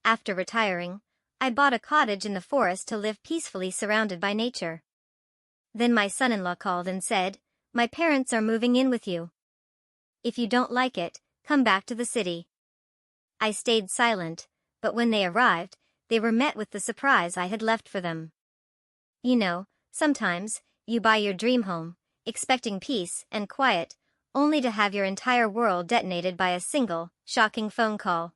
After retiring, I bought a cottage in the forest to live peacefully surrounded by nature. Then my son-in-law called and said, "My parents are moving in with you. If you don't like it, come back to the city." I stayed silent, but when they arrived, they were met with the surprise I had left for them. You know, sometimes, you buy your dream home, expecting peace and quiet, only to have your entire world detonated by a single, shocking phone call.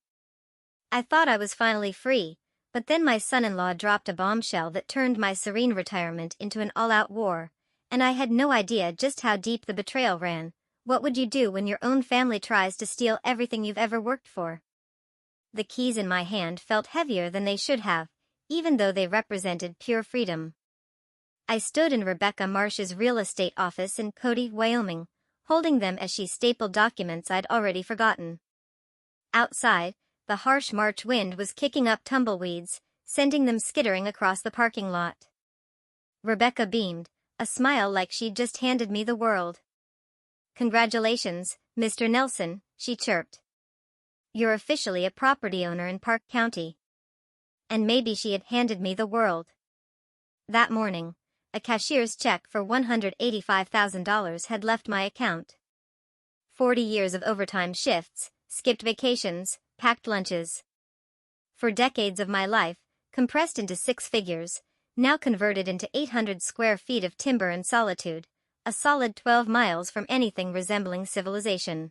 I thought I was finally free, but then my son-in-law dropped a bombshell that turned my serene retirement into an all-out war, and I had no idea just how deep the betrayal ran. What would you do when your own family tries to steal everything you've ever worked for? The keys in my hand felt heavier than they should have, even though they represented pure freedom. I stood in Rebecca Marsh's real estate office in Cody, Wyoming, holding them as she stapled documents I'd already forgotten. Outside, the harsh March wind was kicking up tumbleweeds, sending them skittering across the parking lot. Rebecca beamed, a smile like she'd just handed me the world. "Congratulations, Mr. Nelson," she chirped. "You're officially a property owner in Park County." And maybe she had handed me the world. That morning, a cashier's check for $185,000 had left my account. 40 years of overtime shifts, skipped vacations, packed lunches. For decades of my life, compressed into 6 figures, now converted into 800 square feet of timber and solitude, a solid 12 miles from anything resembling civilization.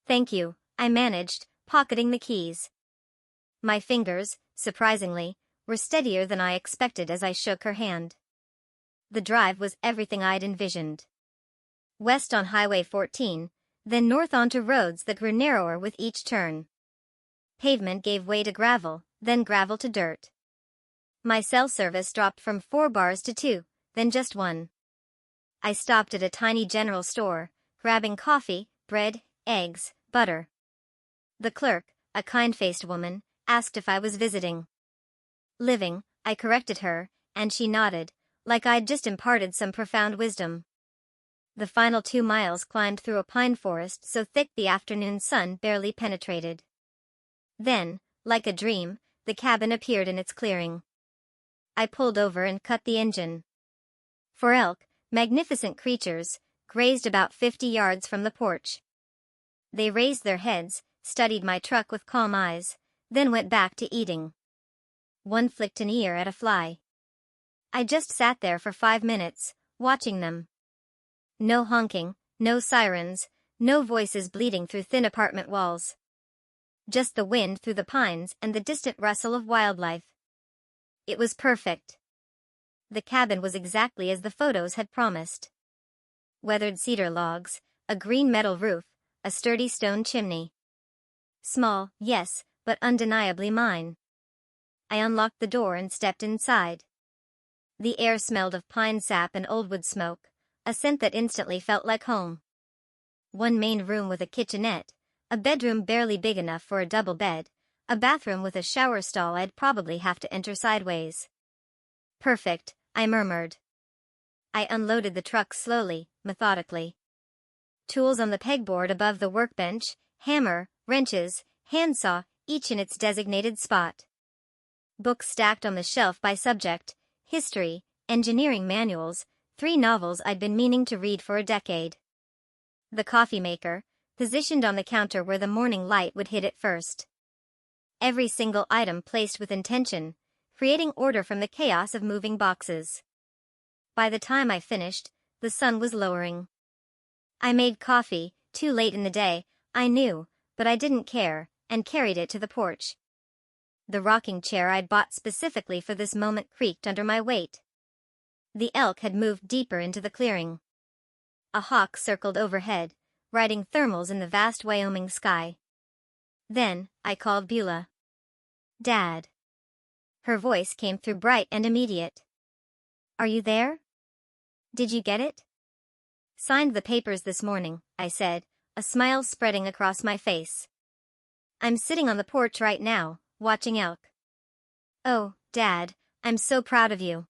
"Thank you," I managed, pocketing the keys. My fingers, surprisingly, were steadier than I expected as I shook her hand. The drive was everything I'd envisioned. West on Highway 14, then north onto roads that grew narrower with each turn. Pavement gave way to gravel, then gravel to dirt. My cell service dropped from 4 bars to 2, then just 1. I stopped at a tiny general store, grabbing coffee, bread, eggs, butter. The clerk, a kind-faced woman, asked if I was visiting. "Living," I corrected her, and she nodded, like I'd just imparted some profound wisdom. The final 2 miles climbed through a pine forest so thick the afternoon sun barely penetrated. Then, like a dream, the cabin appeared in its clearing. I pulled over and cut the engine. 4 elk, magnificent creatures, grazed about 50 yards from the porch. They raised their heads, studied my truck with calm eyes, then went back to eating. One flicked an ear at a fly. I just sat there for 5 minutes, watching them. No honking, no sirens, no voices bleeding through thin apartment walls. Just the wind through the pines and the distant rustle of wildlife. It was perfect. The cabin was exactly as the photos had promised. Weathered cedar logs, a green metal roof, a sturdy stone chimney. Small, yes, but undeniably mine. I unlocked the door and stepped inside. The air smelled of pine sap and old wood smoke, a scent that instantly felt like home. One main room with a kitchenette, a bedroom barely big enough for a double bed, a bathroom with a shower stall I'd probably have to enter sideways. "Perfect," I murmured. I unloaded the truck slowly, methodically. Tools on the pegboard above the workbench, hammer, wrenches, handsaw, each in its designated spot. Books stacked on the shelf by subject, history, engineering manuals, 3 novels I'd been meaning to read for a decade. The coffee maker, positioned on the counter where the morning light would hit it first. Every single item placed with intention, creating order from the chaos of moving boxes. By the time I finished, the sun was lowering. I made coffee, too late in the day, I knew, but I didn't care, and carried it to the porch. The rocking chair I'd bought specifically for this moment creaked under my weight. The elk had moved deeper into the clearing. A hawk circled overhead, riding thermals in the vast Wyoming sky. Then, I called Beulah. "Dad." Her voice came through bright and immediate. "Are you there? Did you get it?" "Signed the papers this morning," I said, a smile spreading across my face. "I'm sitting on the porch right now, watching elk." "Oh, Dad, I'm so proud of you."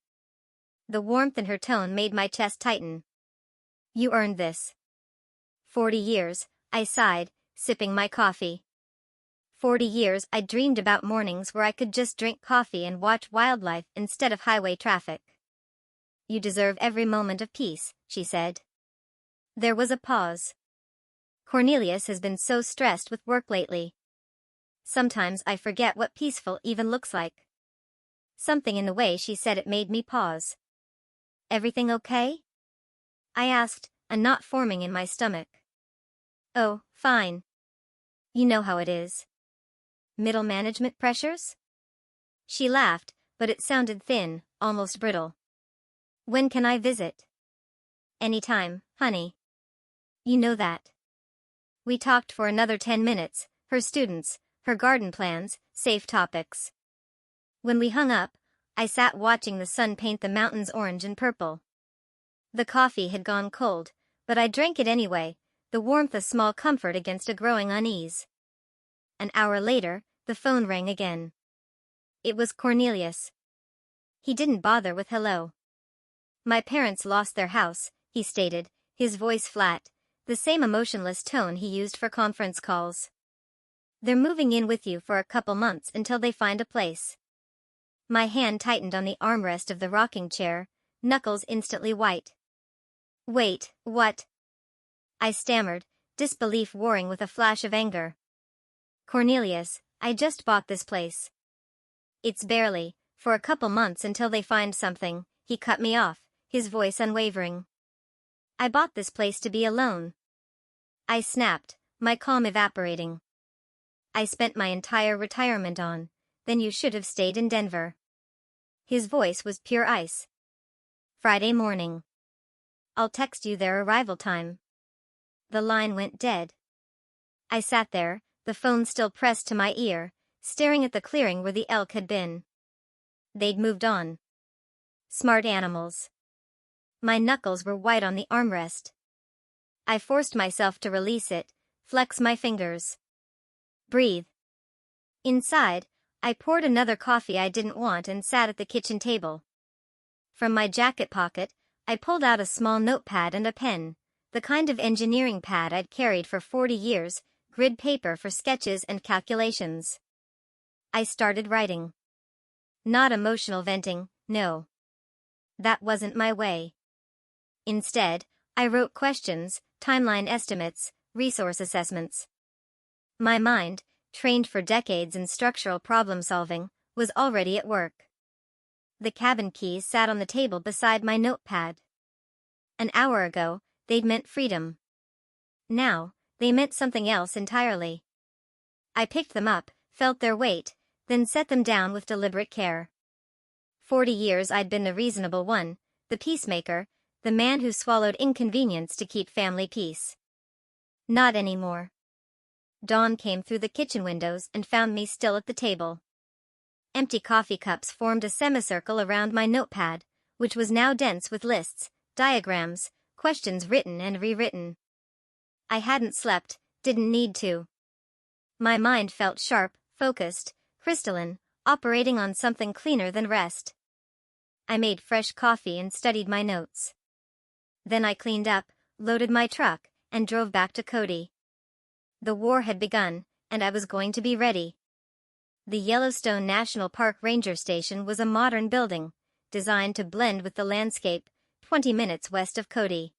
The warmth in her tone made my chest tighten. "You earned this." 40 years, I sighed, sipping my coffee. 40 years I dreamed about mornings where I could just drink coffee and watch wildlife instead of highway traffic. You deserve every moment of peace, she said. There was a pause. Cornelius has been so stressed with work lately. Sometimes I forget what peaceful even looks like. Something in the way she said it made me pause. Everything okay? I asked, a knot forming in my stomach. Oh, fine. You know how it is. Middle management pressures? She laughed, but it sounded thin, almost brittle. When can I visit? Anytime, honey. You know that. We talked for another 10 minutes, her students, her garden plans, safe topics. When we hung up, I sat watching the sun paint the mountains orange and purple. The coffee had gone cold, but I drank it anyway, the warmth a small comfort against a growing unease. An hour later, the phone rang again. It was Cornelius. He didn't bother with hello. My parents lost their house, he stated, his voice flat, the same emotionless tone he used for conference calls. They're moving in with you for a couple months until they find a place. My hand tightened on the armrest of the rocking chair, knuckles instantly white. Wait, what? I stammered, disbelief warring with a flash of anger. Cornelius, I just bought this place. It's barely, for a couple months until they find something, he cut me off, his voice unwavering. I bought this place to be alone. I snapped, my calm evaporating. I spent my entire retirement on, then you should have stayed in Denver. His voice was pure ice. Friday morning. I'll text you their arrival time. The line went dead. I sat there, the phone still pressed to my ear, staring at the clearing where the elk had been. They'd moved on. Smart animals. My knuckles were white on the armrest. I forced myself to release it, flex my fingers. Breathe. Inside, I poured another coffee I didn't want and sat at the kitchen table. From my jacket pocket, I pulled out a small notepad and a pen, the kind of engineering pad I'd carried for 40 years, grid paper for sketches and calculations. I started writing. Not emotional venting, no. That wasn't my way. Instead, I wrote questions, timeline estimates, resource assessments. My mind, trained for decades in structural problem solving, was already at work. The cabin keys sat on the table beside my notepad. An hour ago, they'd meant freedom. Now, they meant something else entirely. I picked them up, felt their weight, then set them down with deliberate care. 40 years I'd been the reasonable one, the peacemaker, the man who swallowed inconvenience to keep family peace. Not anymore. Dawn came through the kitchen windows and found me still at the table. Empty coffee cups formed a semicircle around my notepad, which was now dense with lists, diagrams, questions written and rewritten. I hadn't slept, didn't need to. My mind felt sharp, focused, crystalline, operating on something cleaner than rest. I made fresh coffee and studied my notes. Then I cleaned up, loaded my truck, and drove back to Cody. The war had begun, and I was going to be ready. The Yellowstone National Park Ranger Station was a modern building, designed to blend with the landscape, 20 minutes west of Cody.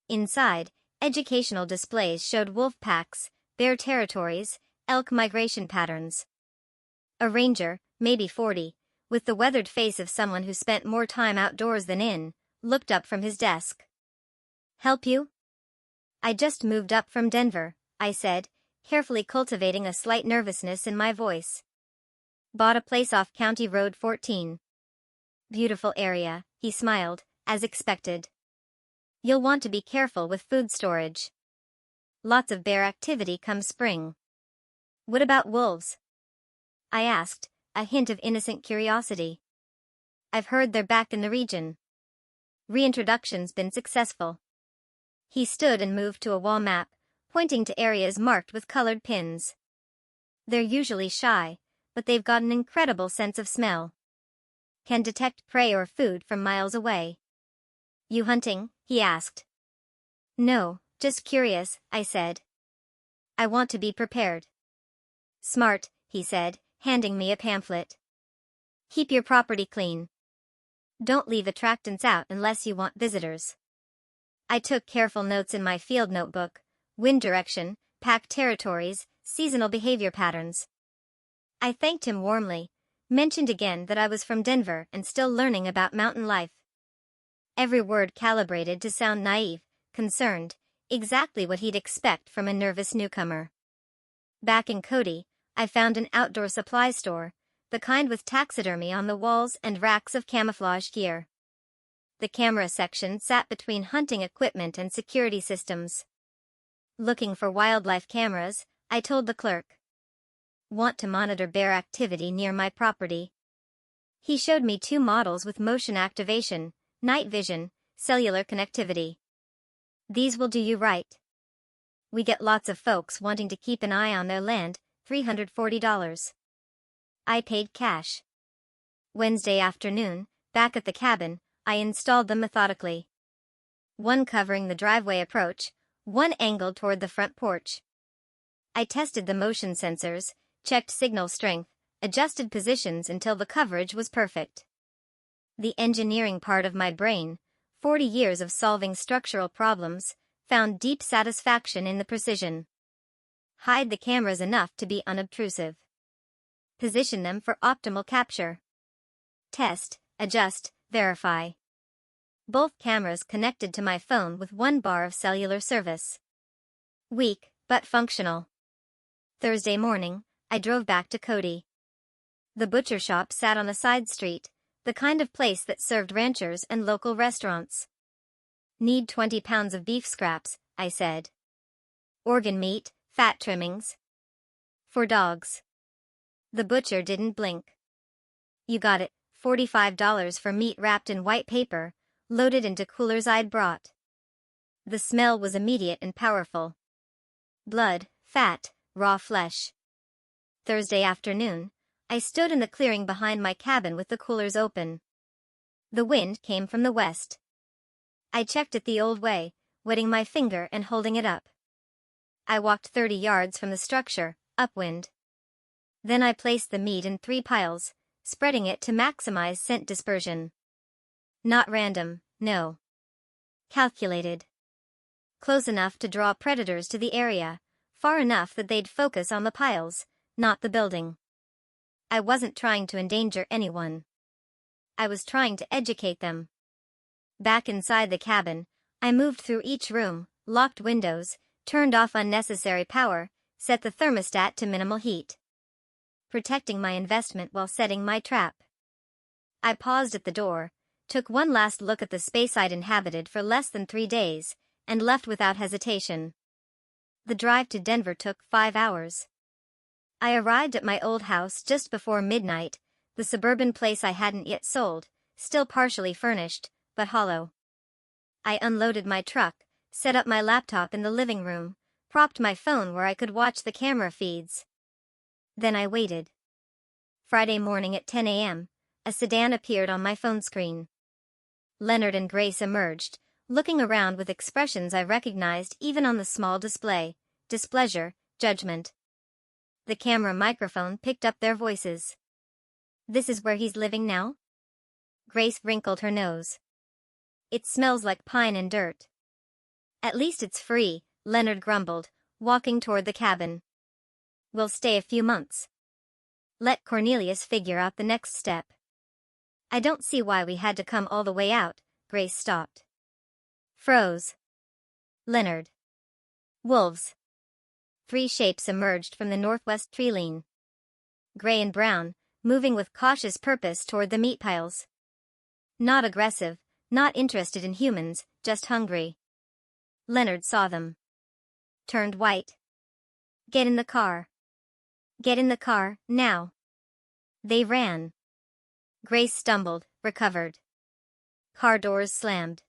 Inside, educational displays showed wolf packs, bear territories, elk migration patterns. A ranger, maybe 40, with the weathered face of someone who spent more time outdoors than in, looked up from his desk. Help you? I just moved up from Denver, I said, carefully cultivating a slight nervousness in my voice. Bought a place off County Road 14. Beautiful area, he smiled, as expected. You'll want to be careful with food storage. Lots of bear activity come spring. What about wolves? I asked, a hint of innocent curiosity. I've heard they're back in the region. Reintroduction's been successful. He stood and moved to a wall map, pointing to areas marked with colored pins. They're usually shy, but they've got an incredible sense of smell. Can detect prey or food from miles away. You hunting? He asked. No, just curious, I said. I want to be prepared. Smart, he said, handing me a pamphlet. Keep your property clean. Don't leave attractants out unless you want visitors. I took careful notes in my field notebook: wind direction, pack territories, seasonal behavior patterns. I thanked him warmly, mentioned again that I was from Denver and still learning about mountain life. Every word calibrated to sound naive, concerned, exactly what he'd expect from a nervous newcomer. Back in Cody, I found an outdoor supply store, the kind with taxidermy on the walls and racks of camouflage gear. The camera section sat between hunting equipment and security systems. Looking for wildlife cameras, I told the clerk. Want to monitor bear activity near my property. He showed me 2 models with motion activation, night vision, cellular connectivity. These will do you right. We get lots of folks wanting to keep an eye on their land, $340. I paid cash. Wednesday afternoon, back at the cabin, I installed them methodically. One covering the driveway approach, one angled toward the front porch. I tested the motion sensors, checked signal strength, adjusted positions until the coverage was perfect. The engineering part of my brain, 40 years of solving structural problems, found deep satisfaction in the precision. Hide the cameras enough to be unobtrusive. Position them for optimal capture. Test, adjust, verify. Both cameras connected to my phone with 1 bar of cellular service. Weak, but functional. Thursday morning, I drove back to Cody. The butcher shop sat on a side street, the kind of place that served ranchers and local restaurants. Need 20 pounds of beef scraps, I said. Organ meat, fat trimmings. For dogs. The butcher didn't blink. You got it, $45 for meat wrapped in white paper, loaded into coolers I'd brought. The smell was immediate and powerful. Blood, fat, raw flesh. Thursday afternoon, I stood in the clearing behind my cabin with the coolers open. The wind came from the west. I checked it the old way, wetting my finger and holding it up. I walked 30 yards from the structure, upwind. Then I placed the meat in 3 piles, spreading it to maximize scent dispersion. Not random, no. Calculated. Close enough to draw predators to the area, far enough that they'd focus on the piles, not the building. I wasn't trying to endanger anyone. I was trying to educate them. Back inside the cabin, I moved through each room, locked windows, turned off unnecessary power, set the thermostat to minimal heat. Protecting my investment while setting my trap. I paused at the door, took one last look at the space I'd inhabited for less than 3 days, and left without hesitation. The drive to Denver took 5 hours. I arrived at my old house just before midnight, the suburban place I hadn't yet sold, still partially furnished, but hollow. I unloaded my truck, set up my laptop in the living room, propped my phone where I could watch the camera feeds. Then I waited. Friday morning at 10 a.m., a sedan appeared on my phone screen. Leonard and Grace emerged, looking around with expressions I recognized even on the small display: displeasure, judgment. The camera microphone picked up their voices. "This is where he's living now?" Grace wrinkled her nose. "It smells like pine and dirt." "At least it's free," Leonard grumbled, walking toward the cabin. "We'll stay a few months. Let Cornelius figure out the next step." "I don't see why we had to come all the way out," Grace stopped. Froze. Leonard. Wolves. 3 shapes emerged from the northwest tree line. Gray and brown, moving with cautious purpose toward the meat piles. Not aggressive, not interested in humans, just hungry. Leonard saw them. Turned white. "Get in the car. Get in the car, now." They ran. Grace stumbled, recovered. Car doors slammed.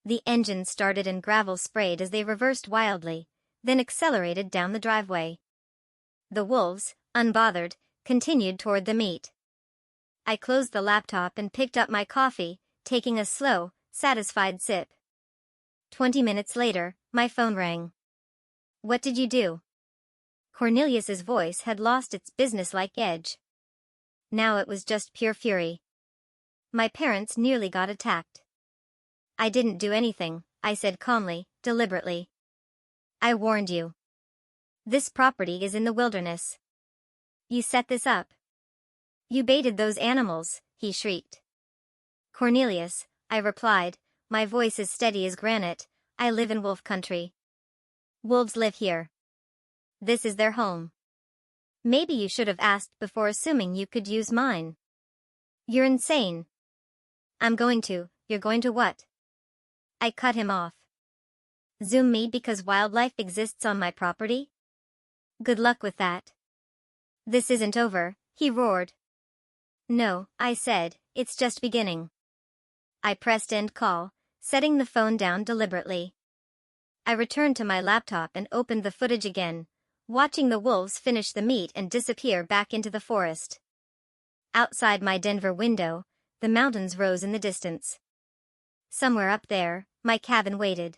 The engine started and gravel sprayed as they reversed wildly, then accelerated down the driveway. The wolves, unbothered, continued toward the meat. I closed the laptop and picked up my coffee, taking a slow, satisfied sip. 20 minutes later, my phone rang. "What did you do?" Cornelius's voice had lost its businesslike edge. Now it was just pure fury. My parents nearly got attacked. I didn't do anything, I said calmly, deliberately. I warned you. This property is in the wilderness. You set this up. You baited those animals, he shrieked. Cornelius, I replied, my voice as steady as granite, I live in wolf country. Wolves live here. This is their home. Maybe you should have asked before assuming you could use mine. You're insane. You're going to what? I cut him off. Zoom me because wildlife exists on my property? Good luck with that. This isn't over, he roared. No, I said, it's just beginning. I pressed end call, setting the phone down deliberately. I returned to my laptop and opened the footage again, watching the wolves finish the meat and disappear back into the forest. Outside my Denver window, the mountains rose in the distance. Somewhere up there, my cabin waited.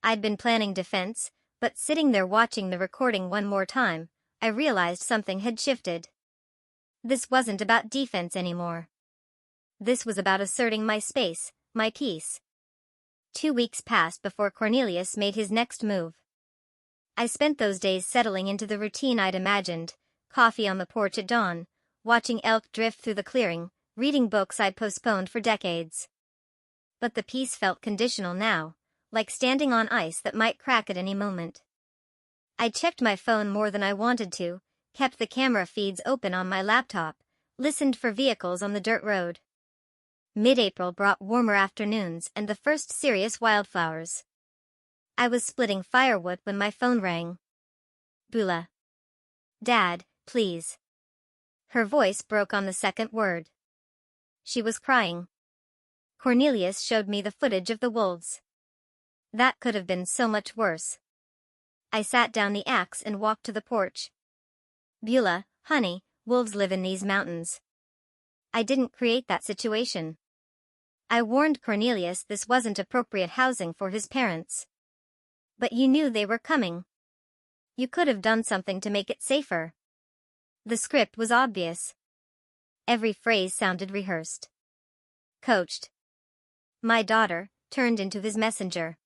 I'd been planning defense, but sitting there watching the recording one more time, I realized something had shifted. This wasn't about defense anymore. This was about asserting my space, my peace. 2 weeks passed before Cornelius made his next move. I spent those days settling into the routine I'd imagined, coffee on the porch at dawn, watching elk drift through the clearing, reading books I'd postponed for decades. But the peace felt conditional now, like standing on ice that might crack at any moment. I checked my phone more than I wanted to, kept the camera feeds open on my laptop, listened for vehicles on the dirt road. Mid-April brought warmer afternoons and the first serious wildflowers. I was splitting firewood when my phone rang. Bula. Dad, please. Her voice broke on the second word. She was crying. Cornelius showed me the footage of the wolves. That could have been so much worse. I sat down the axe and walked to the porch. Beulah, honey, wolves live in these mountains. I didn't create that situation. I warned Cornelius this wasn't appropriate housing for his parents. But you knew they were coming. You could have done something to make it safer. The script was obvious. Every phrase sounded rehearsed. Coached. My daughter turned into his messenger.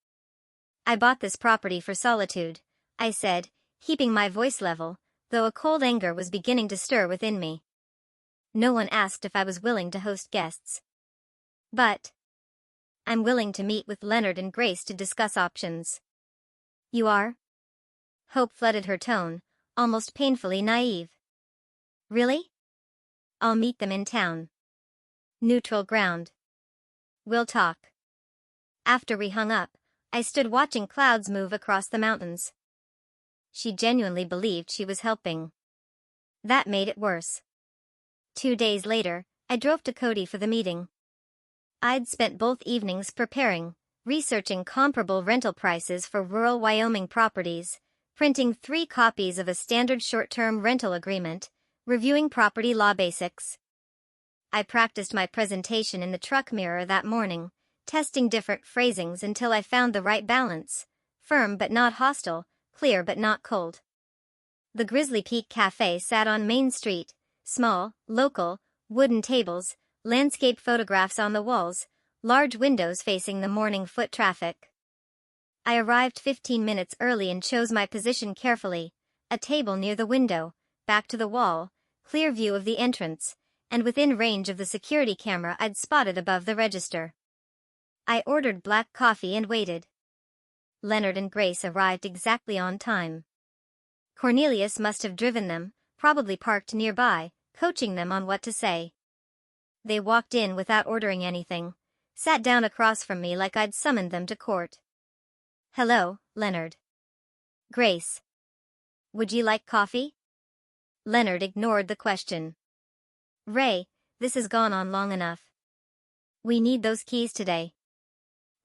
I bought this property for solitude, I said, keeping my voice level, though a cold anger was beginning to stir within me. No one asked if I was willing to host guests. But I'm willing to meet with Leonard and Grace to discuss options. You are? Hope flooded her tone, almost painfully naive. Really? I'll meet them in town. Neutral ground. We'll talk. After we hung up, I stood watching clouds move across the mountains. She genuinely believed she was helping. That made it worse. 2 days later, I drove to Cody for the meeting. I'd spent both evenings preparing, researching comparable rental prices for rural Wyoming properties, printing 3 copies of a standard short-term rental agreement, reviewing property law basics. I practiced my presentation in the truck mirror that morning, testing different phrasings until I found the right balance, firm but not hostile, clear but not cold. The Grizzly Peak Cafe sat on Main Street, small, local, wooden tables, landscape photographs on the walls, large windows facing the morning foot traffic. I arrived 15 minutes early and chose my position carefully, a table near the window, back to the wall, clear view of the entrance, and within range of the security camera I'd spotted above the register. I ordered black coffee and waited. Leonard and Grace arrived exactly on time. Cornelius must have driven them, probably parked nearby, coaching them on what to say. They walked in without ordering anything, sat down across from me like I'd summoned them to court. Hello, Leonard. Grace. Would you like coffee? Leonard ignored the question. Ray, this has gone on long enough. We need those keys today.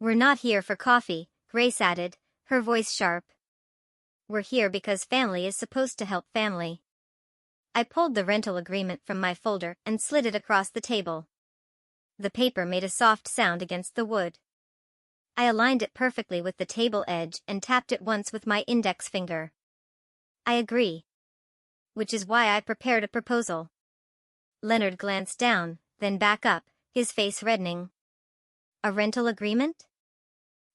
We're not here for coffee, Grace added, her voice sharp. We're here because family is supposed to help family. I pulled the rental agreement from my folder and slid it across the table. The paper made a soft sound against the wood. I aligned it perfectly with the table edge and tapped it once with my index finger. I agree. Which is why I prepared a proposal. Leonard glanced down, then back up, his face reddening. A rental agreement?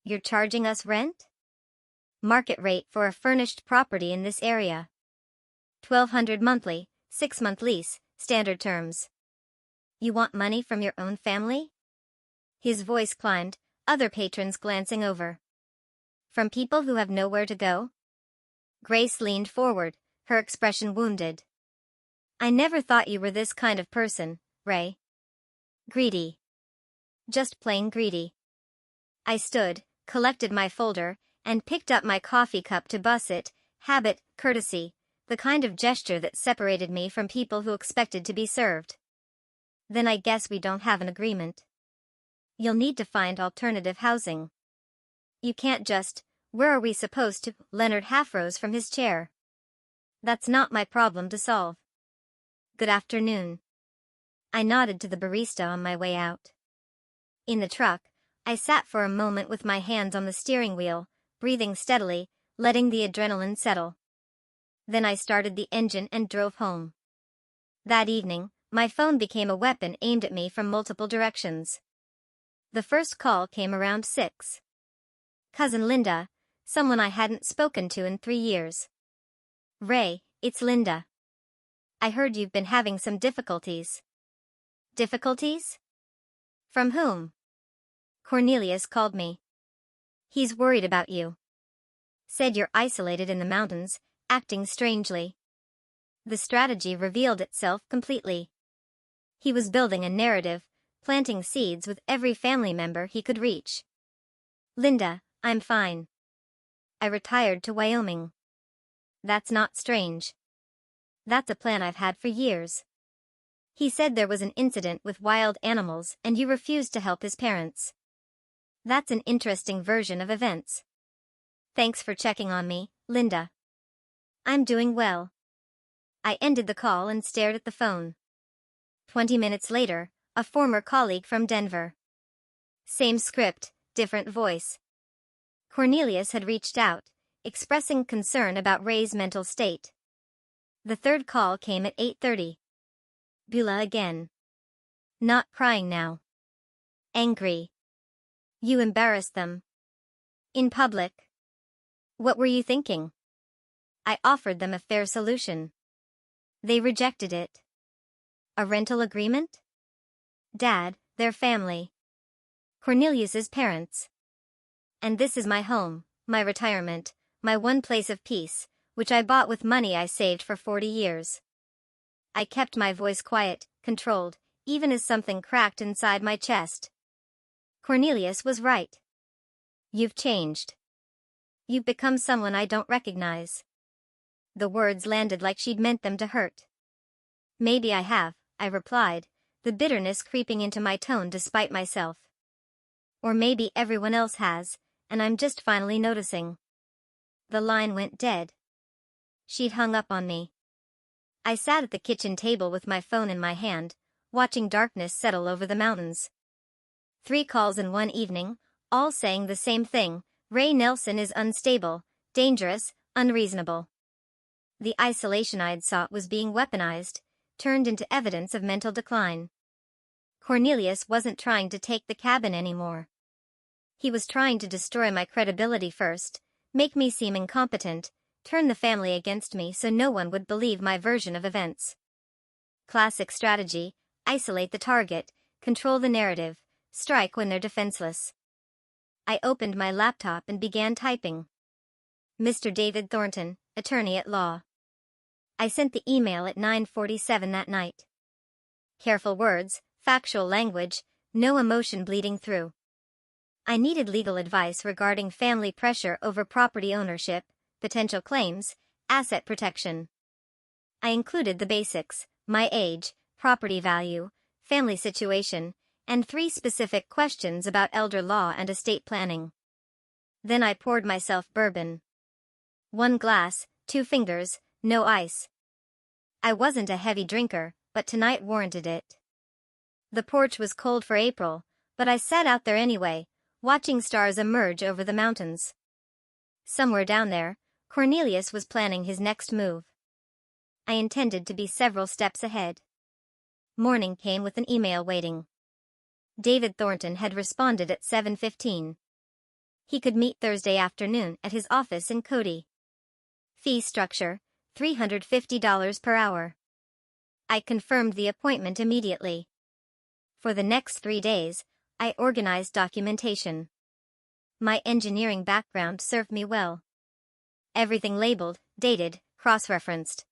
You're charging us rent? Market rate for a furnished property in this area. $1,200 monthly, 6-month lease, standard terms. You want money from your own family? His voice climbed, other patrons glancing over. From people who have nowhere to go? Grace leaned forward, her expression wounded. I never thought you were this kind of person, Ray. Greedy. Just plain greedy. I stood, collected my folder, and picked up my coffee cup to bus it, habit, courtesy, the kind of gesture that separated me from people who expected to be served. Then I guess we don't have an agreement. You'll need to find alternative housing. You can't just, where are we supposed to? Leonard half rose from his chair. That's not my problem to solve. Good afternoon. I nodded to the barista on my way out. In the truck, I sat for a moment with my hands on the steering wheel, breathing steadily, letting the adrenaline settle. Then I started the engine and drove home. That evening, my phone became a weapon aimed at me from multiple directions. The first call came around 6. Cousin Linda, someone I hadn't spoken to in 3 years. Ray, it's Linda. I heard you've been having some difficulties. Difficulties? From whom? Cornelius called me. He's worried about you. Said you're isolated in the mountains, acting strangely. The strategy revealed itself completely. He was building a narrative, planting seeds with every family member he could reach. Linda, I'm fine. I retired to Wyoming. That's not strange. That's a plan I've had for years. He said there was an incident with wild animals and you refused to help his parents. That's an interesting version of events. Thanks for checking on me, Linda. I'm doing well. I ended the call and stared at the phone. 20 minutes later, a former colleague from Denver. Same script, different voice. Cornelius had reached out, expressing concern about Ray's mental state. The third call came at 8:30. Beulah again. Not crying now. Angry. You embarrassed them. In public. What were you thinking? I offered them a fair solution. They rejected it. A rental agreement? Dad, their family. Cornelius's parents. And this is my home, my retirement, my one place of peace, which I bought with money I saved for 40 years. I kept my voice quiet, controlled, even as something cracked inside my chest. Cornelius was right. You've changed. You've become someone I don't recognize. The words landed like she'd meant them to hurt. Maybe I have, I replied, the bitterness creeping into my tone despite myself. Or maybe everyone else has, and I'm just finally noticing. The line went dead. She'd hung up on me. I sat at the kitchen table with my phone in my hand, watching darkness settle over the mountains. 3 calls in one evening, all saying the same thing: Ray Nelson is unstable, dangerous, unreasonable. The isolation I'd sought was being weaponized, turned into evidence of mental decline. Cornelius wasn't trying to take the cabin anymore. He was trying to destroy my credibility first, make me seem incompetent, turn the family against me so no one would believe my version of events. Classic strategy: isolate the target, control the narrative, strike when they're defenseless. I opened my laptop and began typing. Mr. David Thornton, attorney at law. I sent the email at 9:47 that night. Careful words, factual language, no emotion bleeding through. I needed legal advice regarding family pressure over property ownership, potential claims, asset protection. I included the basics: my age, property value, family situation, and 3 specific questions about elder law and estate planning. Then I poured myself bourbon. 1 glass, 2 fingers, no ice. I wasn't a heavy drinker, but tonight warranted it. The porch was cold for April, but I sat out there anyway, watching stars emerge over the mountains. Somewhere down there, Cornelius was planning his next move. I intended to be several steps ahead. Morning came with an email waiting. David Thornton had responded at 7:15. He could meet Thursday afternoon at his office in Cody. Fee structure, $350 per hour. I confirmed the appointment immediately. For the next 3 days, I organized documentation. My engineering background served me well. Everything labeled, dated, cross-referenced.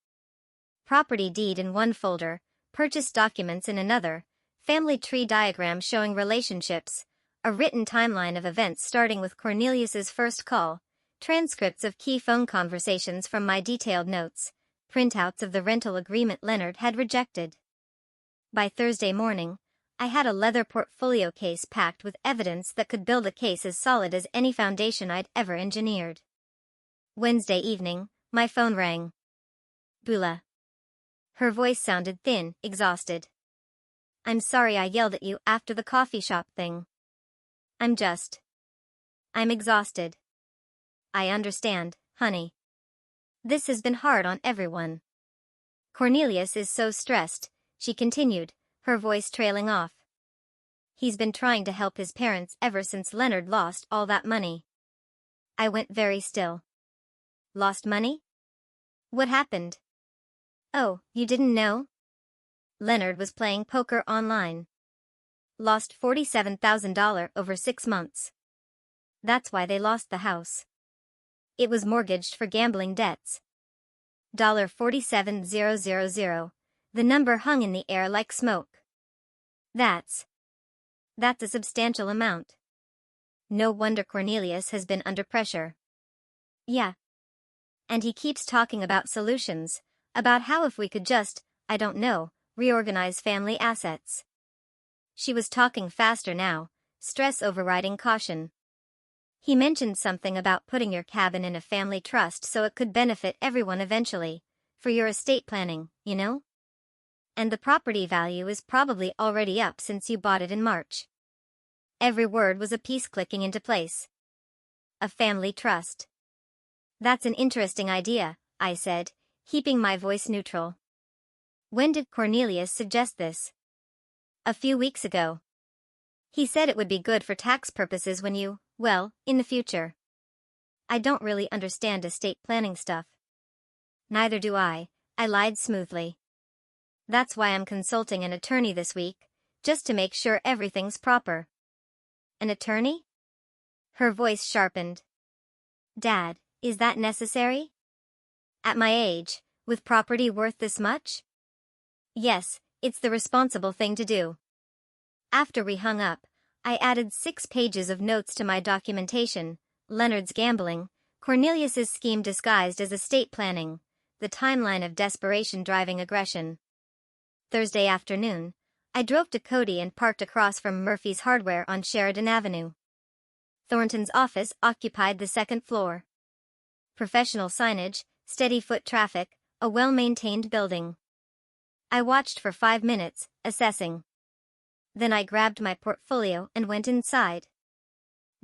Property deed in one folder, purchase documents in another, family tree diagram showing relationships, a written timeline of events starting with Cornelius's first call, transcripts of key phone conversations from my detailed notes, printouts of the rental agreement Leonard had rejected. By Thursday morning, I had a leather portfolio case packed with evidence that could build a case as solid as any foundation I'd ever engineered. Wednesday evening, my phone rang. Bula. Her voice sounded thin, exhausted. I'm sorry I yelled at you after the coffee shop thing. I'm exhausted. I understand, honey. This has been hard on everyone. Cornelius is so stressed, she continued, her voice trailing off. He's been trying to help his parents ever since Leonard lost all that money. I went very still. Lost money? What happened? Oh, you didn't know? Leonard was playing poker online. Lost $47,000 over 6 months. That's why they lost the house. It was mortgaged for gambling debts. $47,000. The number hung in the air like smoke. That's a substantial amount. No wonder Cornelius has been under pressure. Yeah. And he keeps talking about solutions, about how if we could just, I don't know, reorganize family assets. She was talking faster now, stress overriding caution. He mentioned something about putting your cabin in a family trust so it could benefit everyone eventually, for your estate planning, you know? And the property value is probably already up since you bought it in March. Every word was a piece clicking into place. A family trust. That's an interesting idea, I said, keeping my voice neutral. When did Cornelius suggest this? A few weeks ago. He said it would be good for tax purposes when you, well, in the future. I don't really understand estate planning stuff. Neither do I lied smoothly. That's why I'm consulting an attorney this week, just to make sure everything's proper. An attorney? Her voice sharpened. Dad, is that necessary? At my age, with property worth this much? Yes, it's the responsible thing to do. After we hung up, I added 6 pages of notes to my documentation, Leonard's gambling, Cornelius's scheme disguised as estate planning, the timeline of desperation driving aggression. Thursday afternoon, I drove to Cody and parked across from Murphy's Hardware on Sheridan Avenue. Thornton's office occupied the 2nd floor. Professional signage, steady foot traffic, a well-maintained building. I watched for 5 minutes, assessing. Then I grabbed my portfolio and went inside.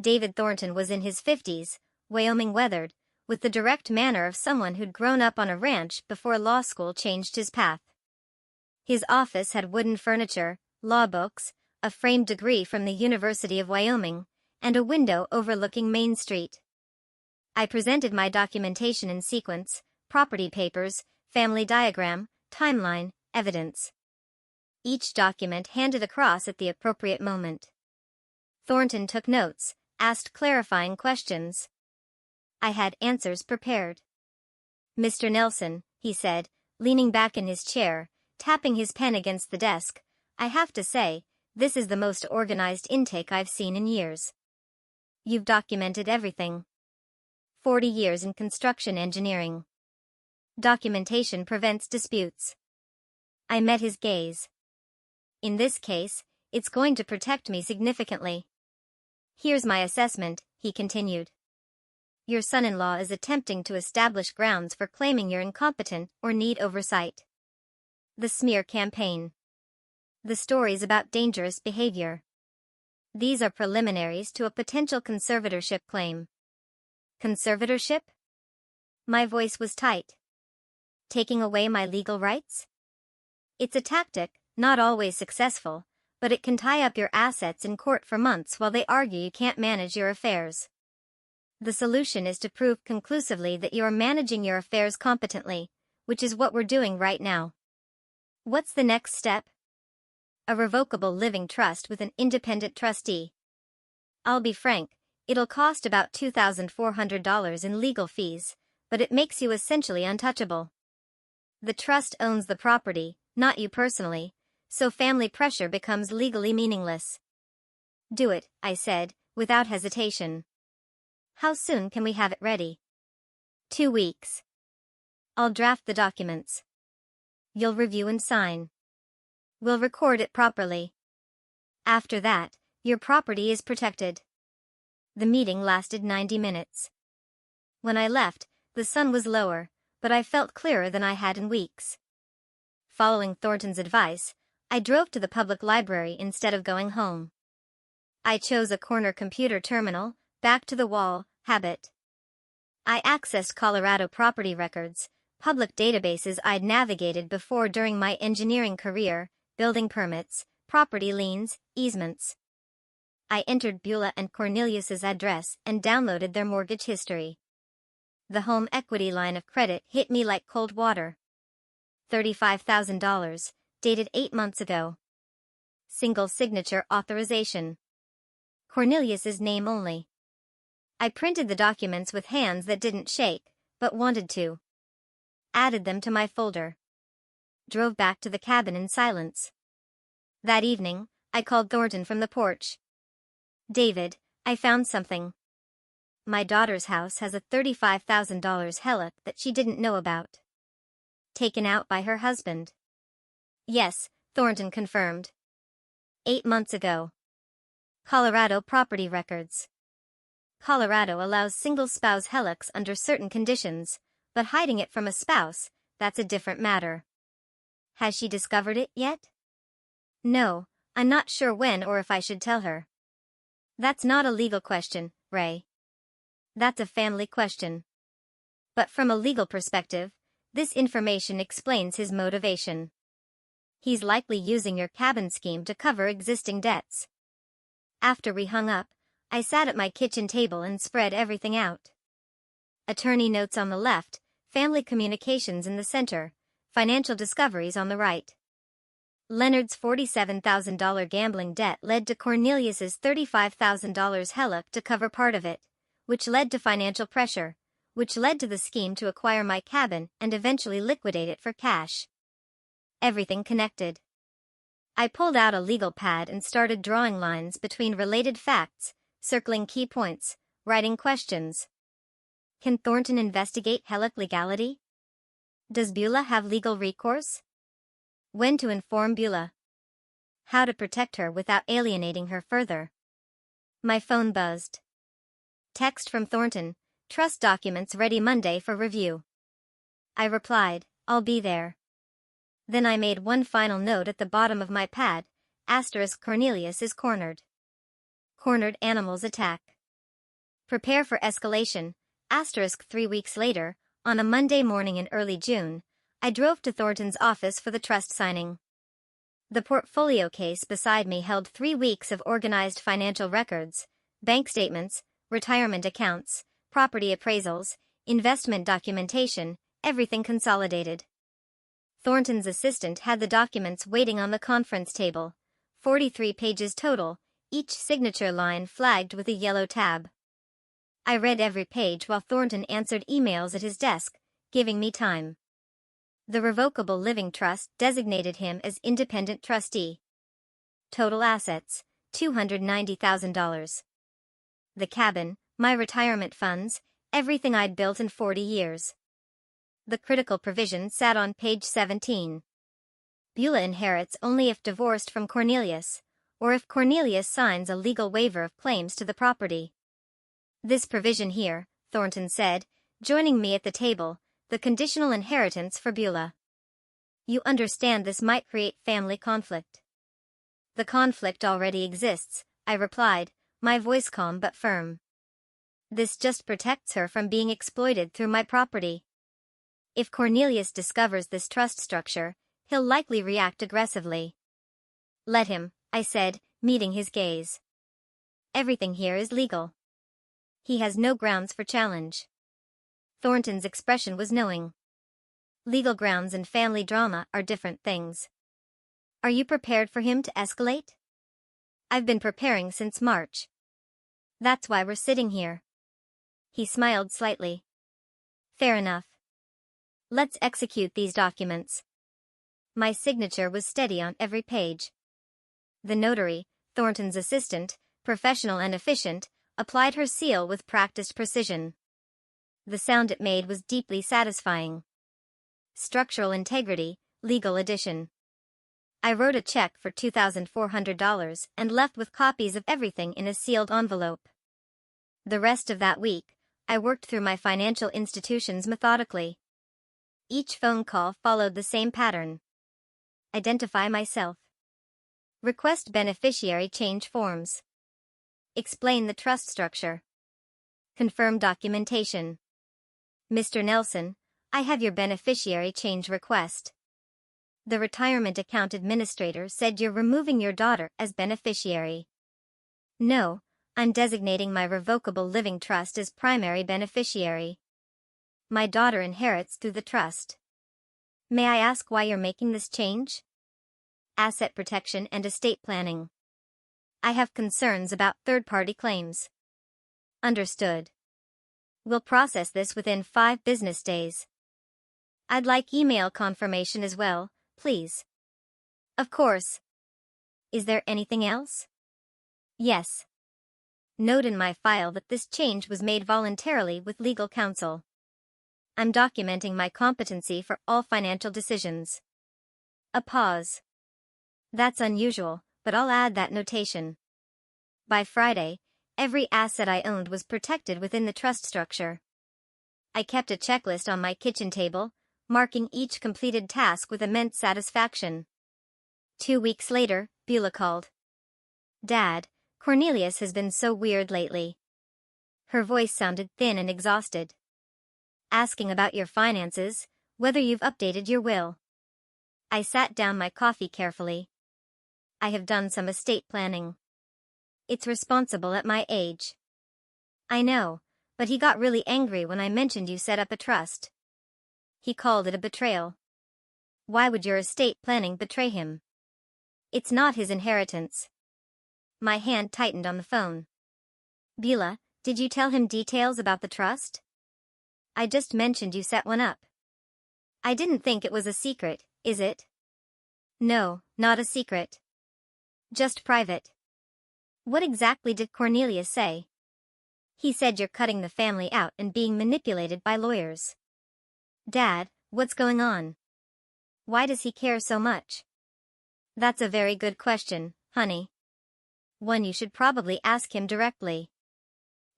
David Thornton was in his 50s, Wyoming weathered, with the direct manner of someone who'd grown up on a ranch before law school changed his path. His office had wooden furniture, law books, a framed degree from the University of Wyoming, and a window overlooking Main Street. I presented my documentation in sequence, property papers, family diagram, timeline, evidence. Each document handed across at the appropriate moment. Thornton took notes, asked clarifying questions. I had answers prepared. Mr. Nelson, he said, leaning back in his chair, tapping his pen against the desk, I have to say, this is the most organized intake I've seen in years. You've documented everything. 40 years in construction engineering. Documentation prevents disputes. I met his gaze. In this case, it's going to protect me significantly. Here's my assessment, he continued. Your son-in-law is attempting to establish grounds for claiming you're incompetent or need oversight. The smear campaign. The stories about dangerous behavior. These are preliminaries to a potential conservatorship claim. Conservatorship? My voice was tight. Taking away my legal rights? It's a tactic, not always successful, but it can tie up your assets in court for months while they argue you can't manage your affairs. The solution is to prove conclusively that you are managing your affairs competently, which is what we're doing right now. What's the next step? A revocable living trust with an independent trustee. I'll be frank, it'll cost about $2,400 in legal fees, but it makes you essentially untouchable. The trust owns the property, not you personally, so family pressure becomes legally meaningless. Do it, I said, without hesitation. How soon can we have it ready? 2 weeks. I'll draft the documents. You'll review and sign. We'll record it properly. After that, your property is protected. The meeting lasted 90 minutes. When I left, the sun was lower, but I felt clearer than I had in weeks. Following Thornton's advice, I drove to the public library instead of going home. I chose a corner computer terminal, back to the wall, habit. I accessed Colorado property records, public databases I'd navigated before during my engineering career, building permits, property liens, easements. I entered Beulah and Cornelius's address and downloaded their mortgage history. The home equity line of credit hit me like cold water. $35,000, dated 8 months ago. Single signature authorization. Cornelius's name only. I printed the documents with hands that didn't shake, but wanted to. Added them to my folder. Drove back to the cabin in silence. That evening, I called Thornton from the porch. David, I found something. My daughter's house has a $35,000 HELOC that she didn't know about. Taken out by her husband. Yes, Thornton confirmed. 8 months ago. Colorado property records. Colorado allows single-spouse HELOCs under certain conditions, but hiding it from a spouse, that's a different matter. Has she discovered it yet? No, I'm not sure when or if I should tell her. That's not a legal question, Ray. That's a family question. But from a legal perspective, this information explains his motivation. He's likely using your cabin scheme to cover existing debts. After we hung up, I sat at my kitchen table and spread everything out. Attorney notes on the left, family communications in the center, financial discoveries on the right. Leonard's $47,000 gambling debt led to Cornelius's $35,000 HELOC to cover part of it, which led to financial pressure, which led to the scheme to acquire my cabin and eventually liquidate it for cash. Everything connected. I pulled out a legal pad and started drawing lines between related facts, circling key points, writing questions. Can Thornton investigate HELOC legality? Does Beulah have legal recourse? When to inform Beulah? How to protect her without alienating her further? My phone buzzed. Text from Thornton, trust documents ready Monday for review. I replied, I'll be there. Then I made one final note at the bottom of my pad, * Cornelius is cornered. Cornered animals attack. Prepare for escalation, * 3 weeks later, on a Monday morning in early June, I drove to Thornton's office for the trust signing. The portfolio case beside me held 3 weeks of organized financial records, bank statements, retirement accounts, property appraisals, investment documentation, everything consolidated. Thornton's assistant had the documents waiting on the conference table, 43 pages total, each signature line flagged with a yellow tab. I read every page while Thornton answered emails at his desk, giving me time. The Revocable Living Trust designated him as independent trustee. Total assets, $290,000. The cabin, my retirement funds, everything I'd built in 40 years. The critical provision sat on page 17. Beulah inherits only if divorced from Cornelius, or if Cornelius signs a legal waiver of claims to the property. This provision here, Thornton said, joining me at the table, the conditional inheritance for Beulah. You understand this might create family conflict. The conflict already exists, I replied, my voice calm but firm. This just protects her from being exploited through my property. If Cornelius discovers this trust structure, he'll likely react aggressively. Let him, I said, meeting his gaze. Everything here is legal. He has no grounds for challenge. Thornton's expression was knowing. Legal grounds and family drama are different things. Are you prepared for him to escalate? I've been preparing since March. That's why we're sitting here. He smiled slightly. Fair enough. Let's execute these documents. My signature was steady on every page. The notary, Thornton's assistant, professional and efficient, applied her seal with practiced precision. The sound it made was deeply satisfying. Structural integrity, legal edition. I wrote a check for $2,400 and left with copies of everything in a sealed envelope. The rest of that week, I worked through my financial institutions methodically. Each phone call followed the same pattern. Identify myself. Request beneficiary change forms. Explain the trust structure. Confirm documentation. Mr. Nelson, I have your beneficiary change request. The retirement account administrator said you're removing your daughter as beneficiary. No, I'm designating my revocable living trust as primary beneficiary. My daughter inherits through the trust. May I ask why you're making this change? Asset protection and estate planning. I have concerns about third-party claims. Understood. We'll process this within 5 business days. I'd like email confirmation as well, please. Of course. Is there anything else? Yes. Note in my file that this change was made voluntarily with legal counsel. I'm documenting my competency for all financial decisions. A pause. That's unusual, but I'll add that notation. By Friday, every asset I owned was protected within the trust structure. I kept a checklist on my kitchen table, marking each completed task with immense satisfaction. 2 weeks later, Beulah called. Dad, Cornelius has been so weird lately. Her voice sounded thin and exhausted. Asking about your finances, whether you've updated your will. I sat down my coffee carefully. I have done some estate planning. It's responsible at my age. I know, but he got really angry when I mentioned you set up a trust. He called it a betrayal. Why would your estate planning betray him? It's not his inheritance. My hand tightened on the phone. Beulah, did you tell him details about the trust? I just mentioned you set one up. I didn't think it was a secret, is it? No, not a secret. Just private. What exactly did Cornelius say? He said you're cutting the family out and being manipulated by lawyers. Dad, what's going on? Why does he care so much? That's a very good question, honey. One you should probably ask him directly.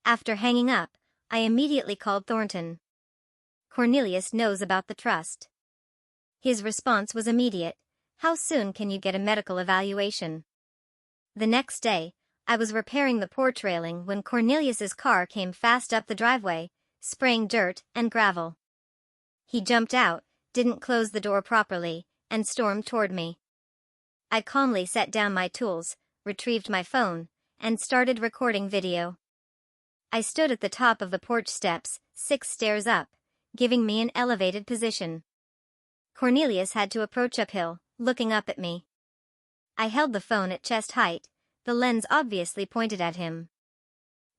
After hanging up, I immediately called Thornton. Cornelius knows about the trust. His response was immediate. How soon can you get a medical evaluation? The next day, I was repairing the porch railing when Cornelius's car came fast up the driveway, spraying dirt and gravel. He jumped out, didn't close the door properly, and stormed toward me. I calmly set down my tools, retrieved my phone, and started recording video. I stood at the top of the porch steps, 6 stairs up, giving me an elevated position. Cornelius had to approach uphill, looking up at me. I held the phone at chest height, the lens obviously pointed at him.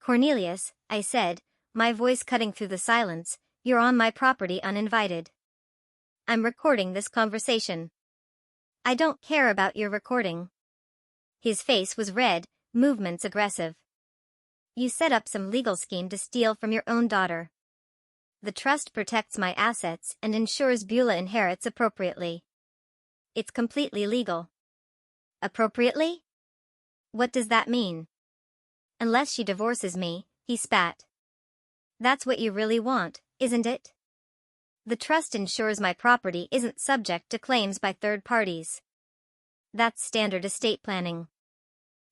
Cornelius, I said, my voice cutting through the silence, you're on my property uninvited. I'm recording this conversation. I don't care about your recording. His face was red, movements aggressive. You set up some legal scheme to steal from your own daughter. The trust protects my assets and ensures Beulah inherits appropriately. It's completely legal. Appropriately? What does that mean? Unless she divorces me, he spat. That's what you really want, isn't it? The trust ensures my property isn't subject to claims by third parties. That's standard estate planning.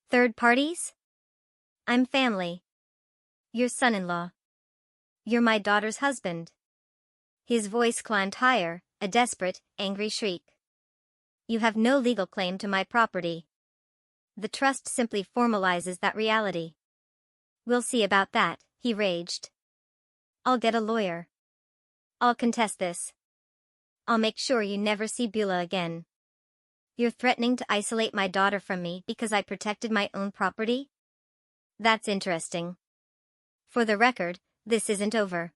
Third parties? I'm family. Your son-in-law. You're my daughter's husband. His voice climbed higher, a desperate, angry shriek. You have no legal claim to my property. The trust simply formalizes that reality. We'll see about that, he raged. I'll get a lawyer. I'll contest this. I'll make sure you never see Beulah again. You're threatening to isolate my daughter from me because I protected my own property? That's interesting. For the record, this isn't over.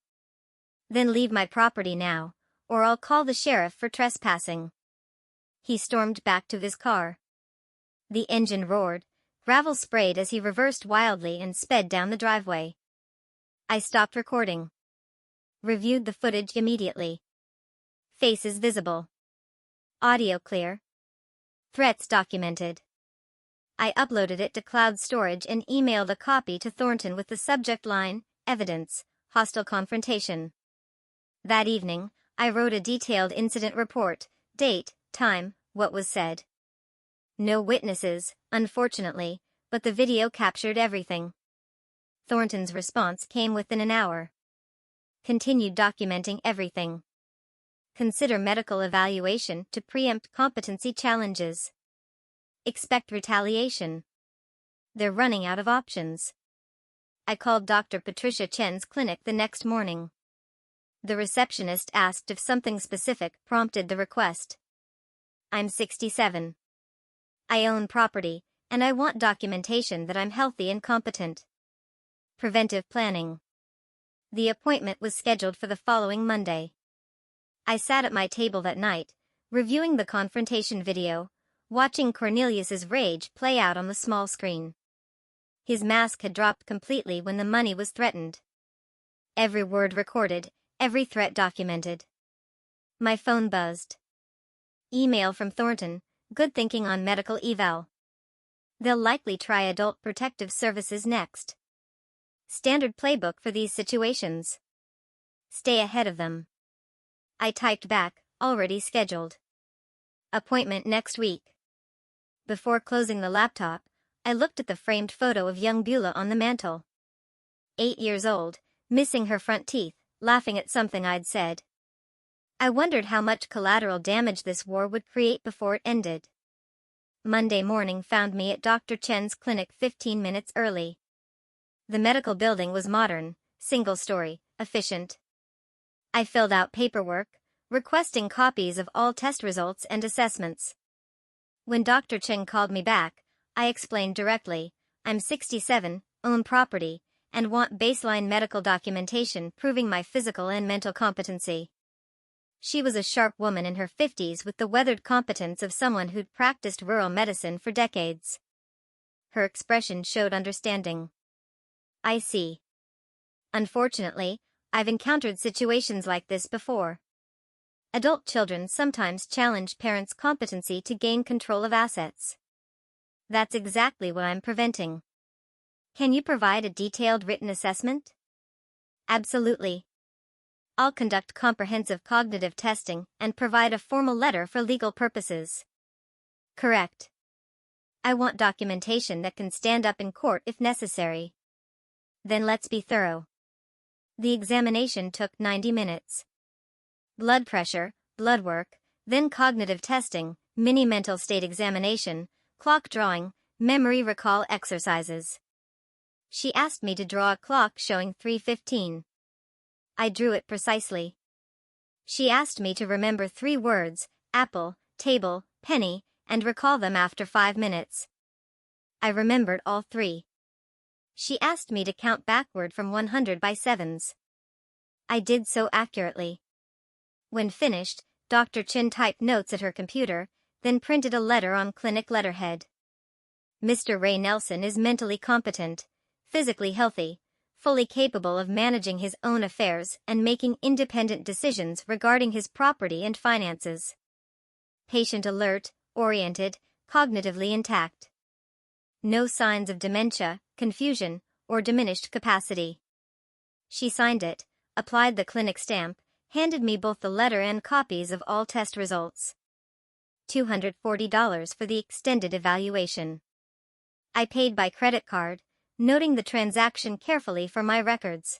Then leave my property now, or I'll call the sheriff for trespassing. He stormed back to his car. The engine roared, gravel sprayed as he reversed wildly and sped down the driveway. I stopped recording. Reviewed the footage immediately. Faces visible. Audio clear. Threats documented. I uploaded it to cloud storage and emailed a copy to Thornton with the subject line, Evidence, Hostile Confrontation. That evening, I wrote a detailed incident report, date, time, what was said. No witnesses, unfortunately, but the video captured everything. Thornton's response came within an hour. Continued documenting everything. Consider medical evaluation to preempt competency challenges. Expect retaliation. They're running out of options. I called Dr. Patricia Chen's clinic the next morning. The receptionist asked if something specific prompted the request. I'm 67. I own property, and I want documentation that I'm healthy and competent. Preventive planning. The appointment was scheduled for the following Monday. I sat at my table that night, reviewing the confrontation video, watching Cornelius's rage play out on the small screen. His mask had dropped completely when the money was threatened. Every word recorded, every threat documented. My phone buzzed. Email from Thornton, good thinking on medical eval. They'll likely try Adult Protective Services next. Standard playbook for these situations. Stay ahead of them. I typed back, already scheduled. Appointment next week. Before closing the laptop, I looked at the framed photo of young Beulah on the mantel. 8 years old, missing her front teeth, laughing at something I'd said. I wondered how much collateral damage this war would create before it ended. Monday morning found me at Dr. Chen's clinic 15 minutes early. The medical building was modern, single-story, efficient. I filled out paperwork, requesting copies of all test results and assessments. When Dr. Chen called me back, I explained directly, I'm 67, own property, and want baseline medical documentation proving my physical and mental competency. She was a sharp woman in her 50s with the weathered competence of someone who'd practiced rural medicine for decades. Her expression showed understanding. I see. Unfortunately, I've encountered situations like this before. Adult children sometimes challenge parents' competency to gain control of assets. That's exactly what I'm preventing. Can you provide a detailed written assessment? Absolutely. I'll conduct comprehensive cognitive testing and provide a formal letter for legal purposes. Correct. I want documentation that can stand up in court if necessary. Then let's be thorough. The examination took 90 minutes. Blood pressure, blood work, then cognitive testing, mini mental state examination, clock drawing, memory recall exercises. She asked me to draw a clock showing 3:15. I drew it precisely. She asked me to remember 3 words, apple, table, penny, and recall them after 5 minutes. I remembered all 3. She asked me to count backward from 100 by sevens. I did so accurately. When finished, Dr. Chen typed notes at her computer, then printed a letter on clinic letterhead. Mr. Ray Nelson is mentally competent, physically healthy, fully capable of managing his own affairs and making independent decisions regarding his property and finances. Patient alert, oriented, cognitively intact. No signs of dementia, confusion, or diminished capacity. She signed it, applied the clinic stamp, handed me both the letter and copies of all test results. $240 for the extended evaluation. I paid by credit card, noting the transaction carefully for my records.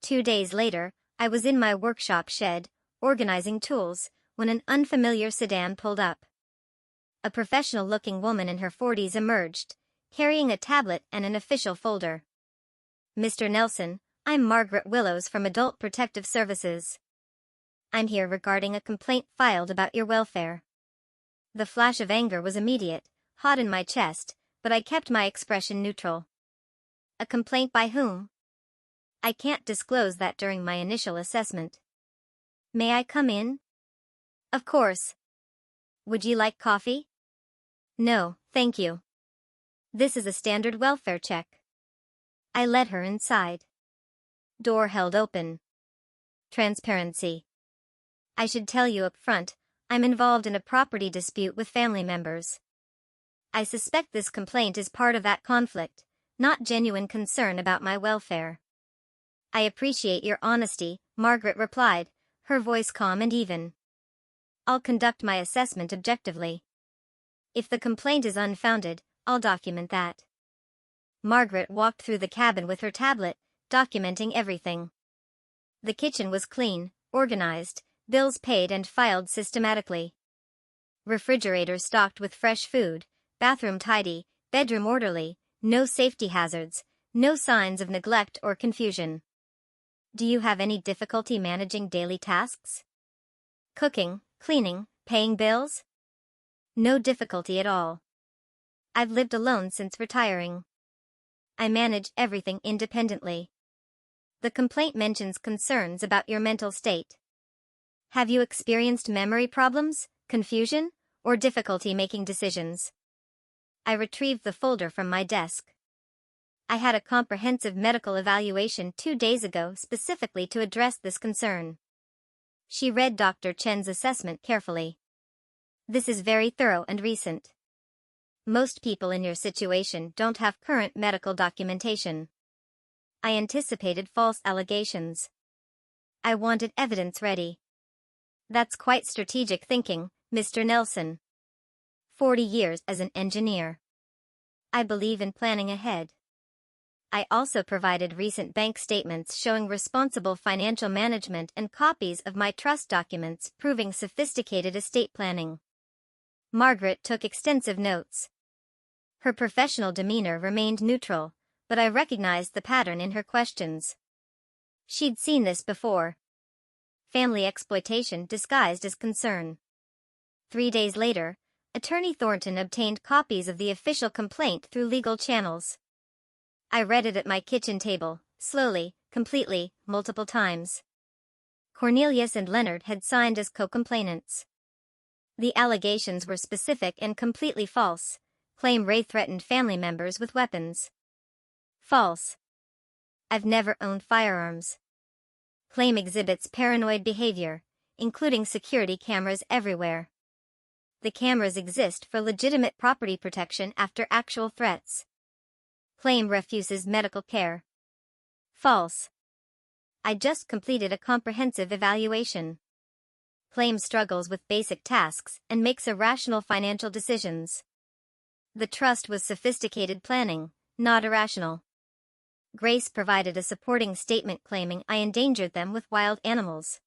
2 days later, I was in my workshop shed, organizing tools, when an unfamiliar sedan pulled up. A professional-looking woman in her 40s emerged, carrying a tablet and an official folder. "Mr. Nelson, I'm Margaret Willows from Adult Protective Services. I'm here regarding a complaint filed about your welfare." The flash of anger was immediate, hot in my chest, but I kept my expression neutral. "A complaint by whom?" "I can't disclose that during my initial assessment." "May I come in?" "Of course." "Would you like coffee?" "No, thank you. This is a standard welfare check." I led her inside. Door held open. Transparency. "I should tell you up front, I'm involved in a property dispute with family members. I suspect this complaint is part of that conflict, not genuine concern about my welfare." "I appreciate your honesty," Margaret replied, her voice calm and even. "I'll conduct my assessment objectively. If the complaint is unfounded, I'll document that." Margaret walked through the cabin with her tablet, documenting everything. The kitchen was clean, organized, bills paid and filed systematically. Refrigerator stocked with fresh food, bathroom tidy, bedroom orderly, no safety hazards, no signs of neglect or confusion. "Do you have any difficulty managing daily tasks? Cooking, cleaning, paying bills?" "No difficulty at all. I've lived alone since retiring. I manage everything independently." "The complaint mentions concerns about your mental state. Have you experienced memory problems, confusion, or difficulty making decisions?" I retrieved the folder from my desk. "I had a comprehensive medical evaluation 2 days ago specifically to address this concern." She read Dr. Chen's assessment carefully. "This is very thorough and recent. Most people in your situation don't have current medical documentation. I anticipated false allegations. I wanted evidence ready." "That's quite strategic thinking, Mr. Nelson. 40 years as an engineer. I believe in planning ahead." I also provided recent bank statements showing responsible financial management and copies of my trust documents proving sophisticated estate planning. Margaret took extensive notes. Her professional demeanor remained neutral, but I recognized the pattern in her questions. She'd seen this before. Family exploitation disguised as concern. 3 days later, Attorney Thornton obtained copies of the official complaint through legal channels. I read it at my kitchen table, slowly, completely, multiple times. Cornelius and Leonard had signed as co-complainants. The allegations were specific and completely false. Claim Ray threatened family members with weapons. False. I've never owned firearms. Claim exhibits paranoid behavior, including security cameras everywhere. The cameras exist for legitimate property protection after actual threats. Claim refuses medical care. False. I just completed a comprehensive evaluation. Claim struggles with basic tasks and makes irrational financial decisions. The trust was sophisticated planning, not irrational. Grace provided a supporting statement claiming I endangered them with wild animals.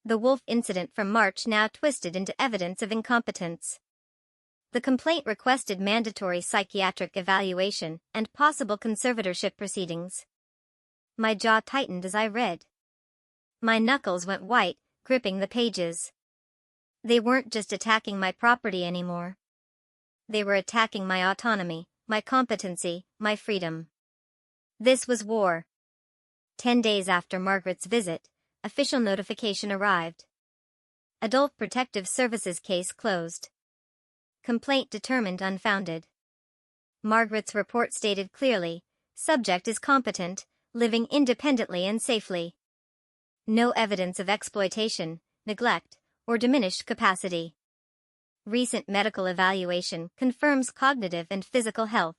The wolf incident from March now twisted into evidence of incompetence. The complaint requested mandatory psychiatric evaluation and possible conservatorship proceedings. My jaw tightened as I read. My knuckles went white, gripping the pages. They weren't just attacking my property anymore. They were attacking my autonomy, my competency, my freedom. This was war. 10 days after Margaret's visit, official notification arrived. Adult Protective Services case closed. Complaint determined unfounded. Margaret's report stated clearly, subject is competent, living independently and safely. No evidence of exploitation, neglect, or diminished capacity. Recent medical evaluation confirms cognitive and physical health.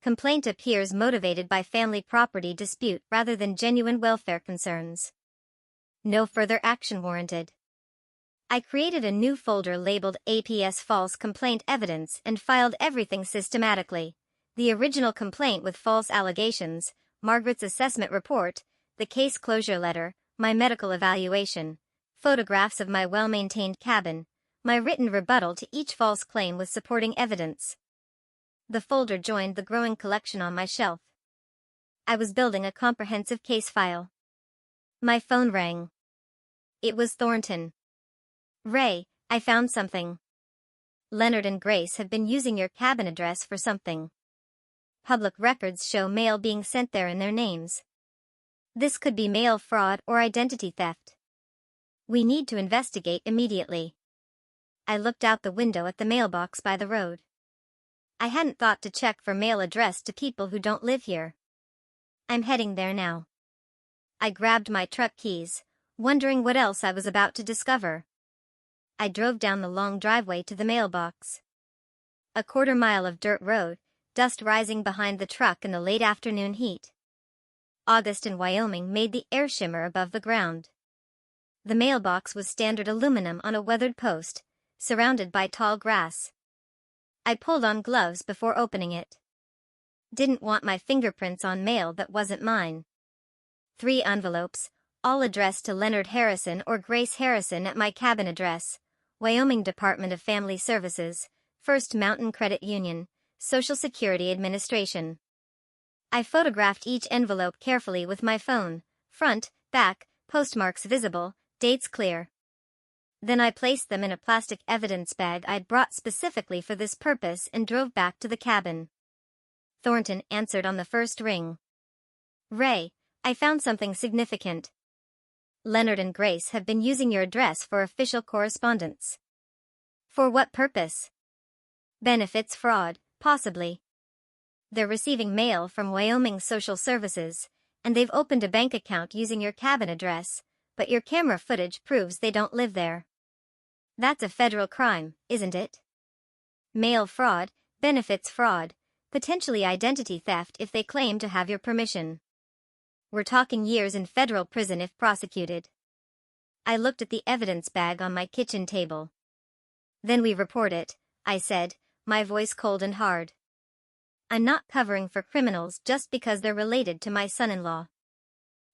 Complaint appears motivated by family property dispute rather than genuine welfare concerns. No further action warranted. I created a new folder labeled APS False Complaint Evidence and filed everything systematically. The original complaint with false allegations, Margaret's assessment report, the case closure letter, my medical evaluation, photographs of my well-maintained cabin, my written rebuttal to each false claim with supporting evidence. The folder joined the growing collection on my shelf. I was building a comprehensive case file. My phone rang. It was Thornton. "Ray, I found something. Leonard and Grace have been using your cabin address for something. Public records show mail being sent there in their names. This could be mail fraud or identity theft. We need to investigate immediately." I looked out the window at the mailbox by the road. I hadn't thought to check for mail addressed to people who don't live here. I'm heading there now. I grabbed my truck keys, wondering what else I was about to discover. I drove down the long driveway to the mailbox. A quarter-mile of dirt road, dust rising behind the truck in the late afternoon heat. August in Wyoming made the air shimmer above the ground. The mailbox was standard aluminum on a weathered post, surrounded by tall grass. I pulled on gloves before opening it. Didn't want my fingerprints on mail that wasn't mine. 3 envelopes, all addressed to Leonard Harrison or Grace Harrison at my cabin address, Wyoming Department of Family Services, First Mountain Credit Union, Social Security Administration. I photographed each envelope carefully with my phone, front, back, postmarks visible, dates clear. Then I placed them in a plastic evidence bag I'd brought specifically for this purpose and drove back to the cabin. Thornton answered on the first ring. "Ray, I found something significant. Leonard and Grace have been using your address for official correspondence." "For what purpose?" "Benefits fraud, possibly. They're receiving mail from Wyoming Social Services, and they've opened a bank account using your cabin address, but your camera footage proves they don't live there. That's a federal crime, isn't it? Mail fraud, benefits fraud, potentially identity theft if they claim to have your permission. We're talking years in federal prison if prosecuted." I looked at the evidence bag on my kitchen table. "Then we report it," I said, my voice cold and hard. "I'm not covering for criminals just because they're related to my son-in-law."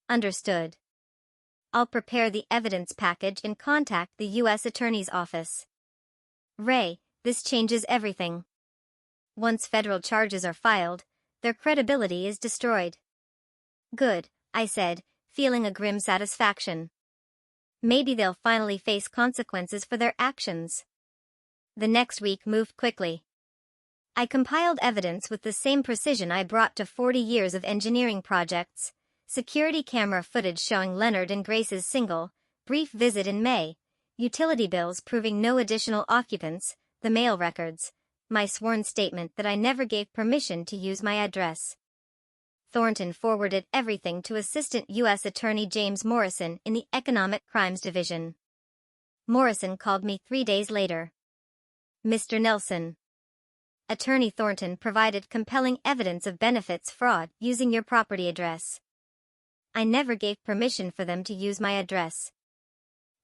"Understood. I'll prepare the evidence package and contact the U.S. Attorney's Office." "Ray, this changes everything. Once federal charges are filed, their credibility is destroyed." "Good," I said, feeling a grim satisfaction. Maybe they'll finally face consequences for their actions. The next week moved quickly. I compiled evidence with the same precision I brought to 40 years of engineering projects. Security camera footage showing Leonard and Grace's single, brief visit in May, utility bills proving no additional occupants, the mail records, my sworn statement that I never gave permission to use my address. Thornton forwarded everything to Assistant U.S. Attorney James Morrison in the Economic Crimes Division. Morrison called me 3 days later. "Mr. Nelson. Attorney Thornton provided compelling evidence of benefits fraud using your property address. I never gave permission for them to use my address.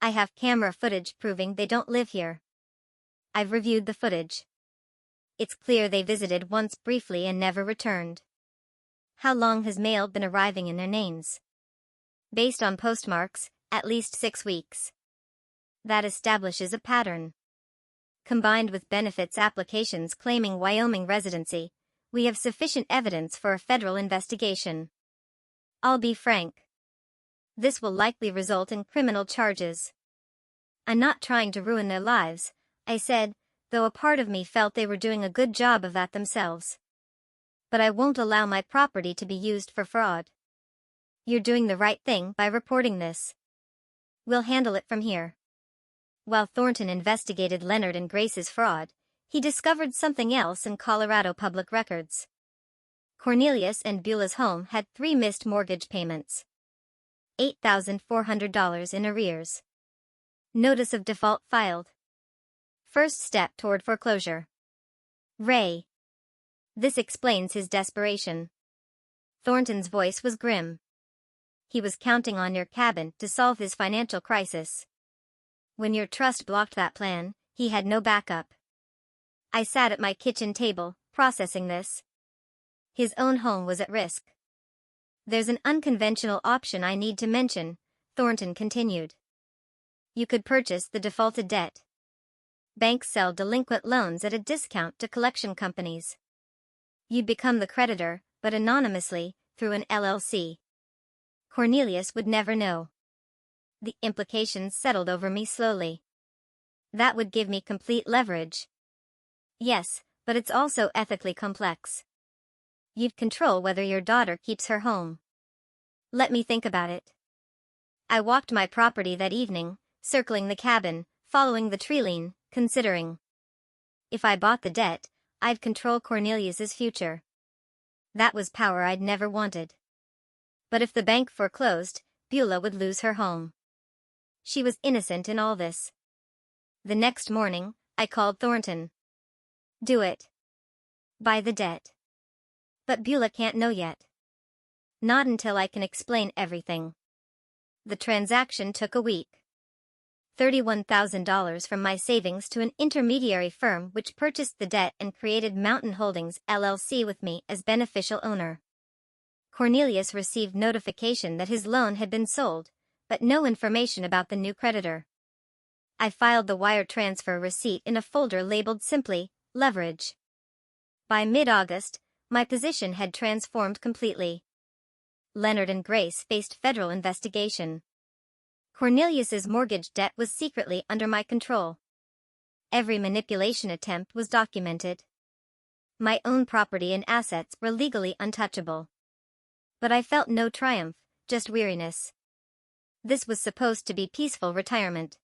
I have camera footage proving they don't live here. I've reviewed the footage. It's clear they visited once briefly and never returned." "How long has mail been arriving in their names?" "Based on postmarks, at least 6 weeks. That establishes a pattern. Combined with benefits applications claiming Wyoming residency, we have sufficient evidence for a federal investigation. I'll be frank. This will likely result in criminal charges." "I'm not trying to ruin their lives," I said, though a part of me felt they were doing a good job of that themselves. "But I won't allow my property to be used for fraud. You're doing the right thing by reporting this. We'll handle it from here." While Thornton investigated Leonard and Grace's fraud, he discovered something else in Colorado public records. Cornelius and Beulah's home had 3 missed mortgage payments. $8,400 in arrears. Notice of default filed. First step toward foreclosure. "Ray." This explains his desperation. Thornton's voice was grim. "He was counting on your cabin to solve his financial crisis. When your trust blocked that plan, he had no backup." I sat at my kitchen table, processing this. His own home was at risk. There's an unconventional option I need to mention, Thornton continued. You could purchase the defaulted debt. Banks sell delinquent loans at a discount to collection companies. You'd become the creditor, but anonymously, through an LLC. Cornelius would never know. The implications settled over me slowly. That would give me complete leverage. Yes, but it's also ethically complex. You'd control whether your daughter keeps her home. Let me think about it. I walked my property that evening, circling the cabin, following the tree line, considering. If I bought the debt, I'd control Cornelius's future. That was power I'd never wanted. But if the bank foreclosed, Beulah would lose her home. She was innocent in all this. The next morning, I called Thornton. Do it. Buy the debt. But Beulah can't know yet. Not until I can explain everything. The transaction took a week. $31,000 from my savings to an intermediary firm which purchased the debt and created Mountain Holdings LLC with me as beneficial owner. Cornelius received notification that his loan had been sold, but no information about the new creditor. I filed the wire transfer receipt in a folder labeled simply, Leverage. By mid-August, my position had transformed completely. Leonard and Grace faced federal investigation. Cornelius's mortgage debt was secretly under my control. Every manipulation attempt was documented. My own property and assets were legally untouchable. But I felt no triumph, just weariness. This was supposed to be peaceful retirement.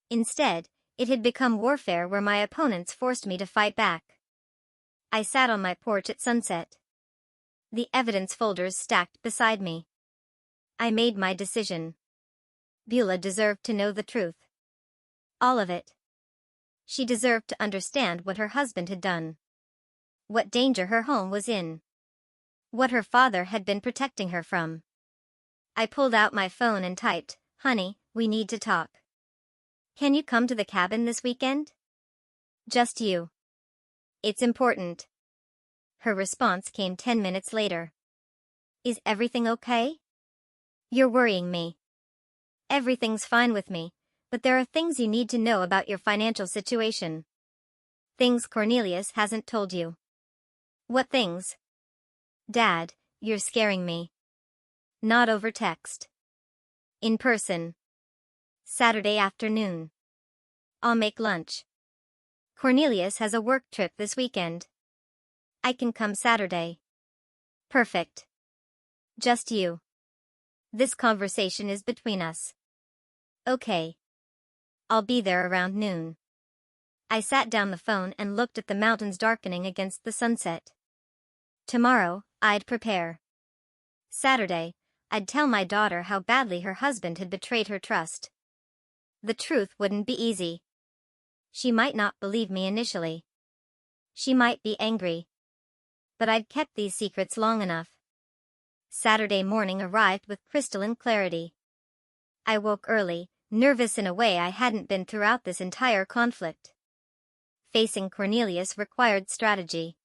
Instead, it had become warfare where my opponents forced me to fight back. I sat on my porch at sunset. The evidence folders stacked beside me. I made my decision. Beulah deserved to know the truth. All of it. She deserved to understand what her husband had done. What danger her home was in. What her father had been protecting her from. I pulled out my phone and typed, "Honey, we need to talk. Can you come to the cabin this weekend? Just you. It's important." Her response came 10 minutes later. "Is everything okay? You're worrying me." "Everything's fine with me, but there are things you need to know about your financial situation. Things Cornelius hasn't told you." "What things?" "Dad, you're scaring me. Not over text. In person. Saturday afternoon. I'll make lunch. Cornelius has a work trip this weekend. I can come Saturday." "Perfect. Just you. This conversation is between us." "Okay. I'll be there around noon." I sat down the phone and looked at the mountains darkening against the sunset. Tomorrow, I'd prepare. Saturday, I'd tell my daughter how badly her husband had betrayed her trust. The truth wouldn't be easy. She might not believe me initially. She might be angry. But I'd kept these secrets long enough. Saturday morning arrived with crystalline clarity. I woke early, nervous in a way I hadn't been throughout this entire conflict. Facing Cornelius required strategy.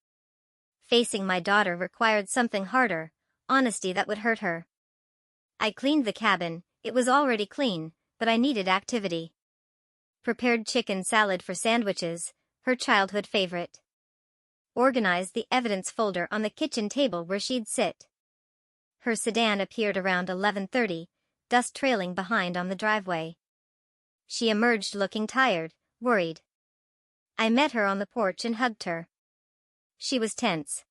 Facing my daughter required something harder, honesty that would hurt her. I cleaned the cabin. It was already clean, but I needed activity. Prepared chicken salad for sandwiches, her childhood favorite. Organized the evidence folder on the kitchen table where she'd sit. Her sedan appeared around 11:30, dust trailing behind on the driveway. She emerged looking tired, worried. I met her on the porch and hugged her. She was tense.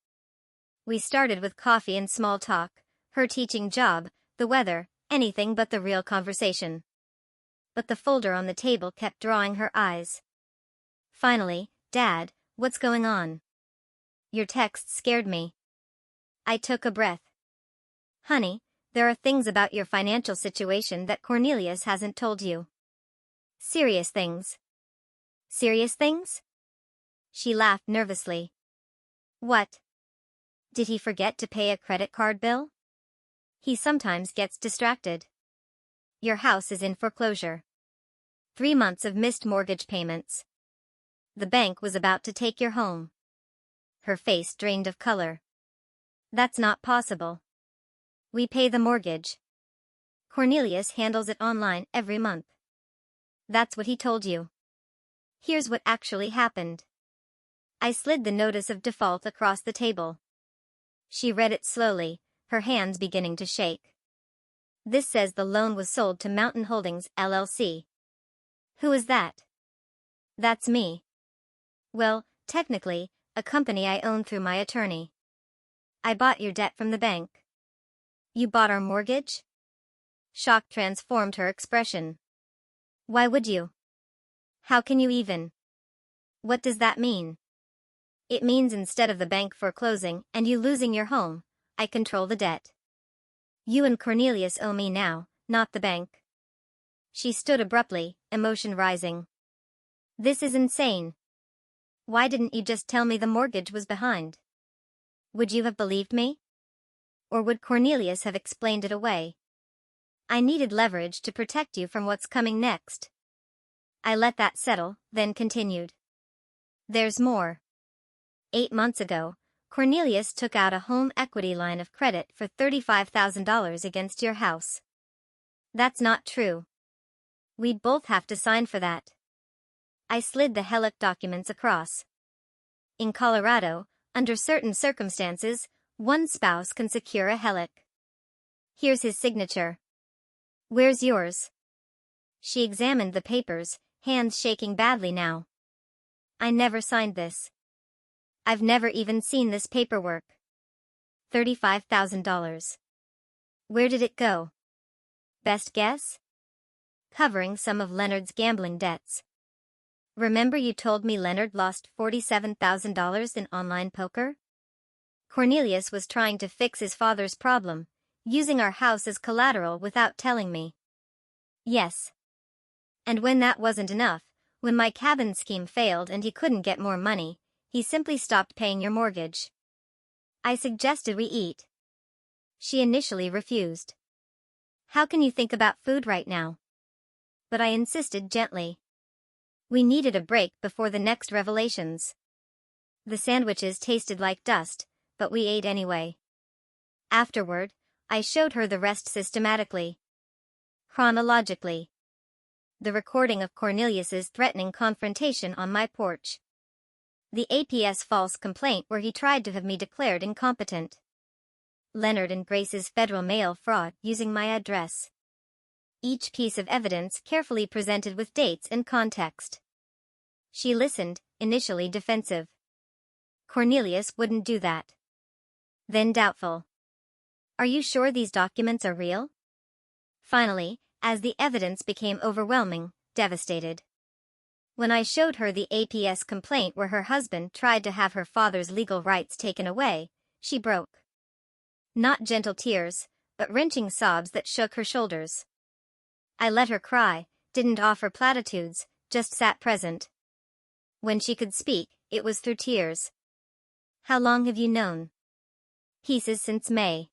We started with coffee and small talk, her teaching job, the weather, anything but the real conversation. But the folder on the table kept drawing her eyes. Finally, "Dad, what's going on? Your text scared me." I took a breath. "Honey, there are things about your financial situation that Cornelius hasn't told you. Serious things." "Serious things?" She laughed nervously. "What? Did he forget to pay a credit card bill? He sometimes gets distracted. Your house is in foreclosure. 3 months of missed mortgage payments. The bank was about to take your home." Her face drained of color. "That's not possible." We pay the mortgage. Cornelius handles it online every month. That's what he told you. Here's what actually happened. I slid the notice of default across the table. She read it slowly, her hands beginning to shake. This says the loan was sold to Mountain Holdings, LLC. Who is that? That's me. Well, technically, a company I own through my attorney. I bought your debt from the bank. You bought our mortgage? Shock transformed her expression. Why would you? How can you even? What does that mean? It means instead of the bank foreclosing and you losing your home, I control the debt. You and Cornelius owe me now, not the bank. She stood abruptly, emotion rising. This is insane. Why didn't you just tell me the mortgage was behind? Would you have believed me? Or would Cornelius have explained it away? I needed leverage to protect you from what's coming next. I let that settle, then continued. There's more. 8 months ago, Cornelius took out a home equity line of credit for $35,000 against your house. That's not true. We'd both have to sign for that. I slid the HELOC documents across. In Colorado, under certain circumstances, one spouse can secure a HELOC. Here's his signature. Where's yours? She examined the papers, hands shaking badly now. I never signed this. I've never even seen this paperwork. $35,000. Where did it go? Best guess? Covering some of Leonard's gambling debts. Remember you told me Leonard lost $47,000 in online poker? Cornelius was trying to fix his father's problem, using our house as collateral without telling me. Yes. And when that wasn't enough, when my cabin scheme failed and he couldn't get more money, he simply stopped paying your mortgage. I suggested we eat. She initially refused. How can you think about food right now? But I insisted gently. We needed a break before the next revelations. The sandwiches tasted like dust, but we ate anyway. Afterward, I showed her the rest systematically. Chronologically. The recording of Cornelius's threatening confrontation on my porch. The APS false complaint where he tried to have me declared incompetent. Leonard and Grace's federal mail fraud using my address. Each piece of evidence carefully presented with dates and context. She listened, initially defensive. Cornelius wouldn't do that. Then doubtful. Are you sure these documents are real? Finally, as the evidence became overwhelming, devastated. When I showed her the APS complaint where her husband tried to have her father's legal rights taken away, she broke. Not gentle tears, but wrenching sobs that shook her shoulders. I let her cry, didn't offer platitudes, just sat present. When she could speak, it was through tears. How long have you known? Pieces since May.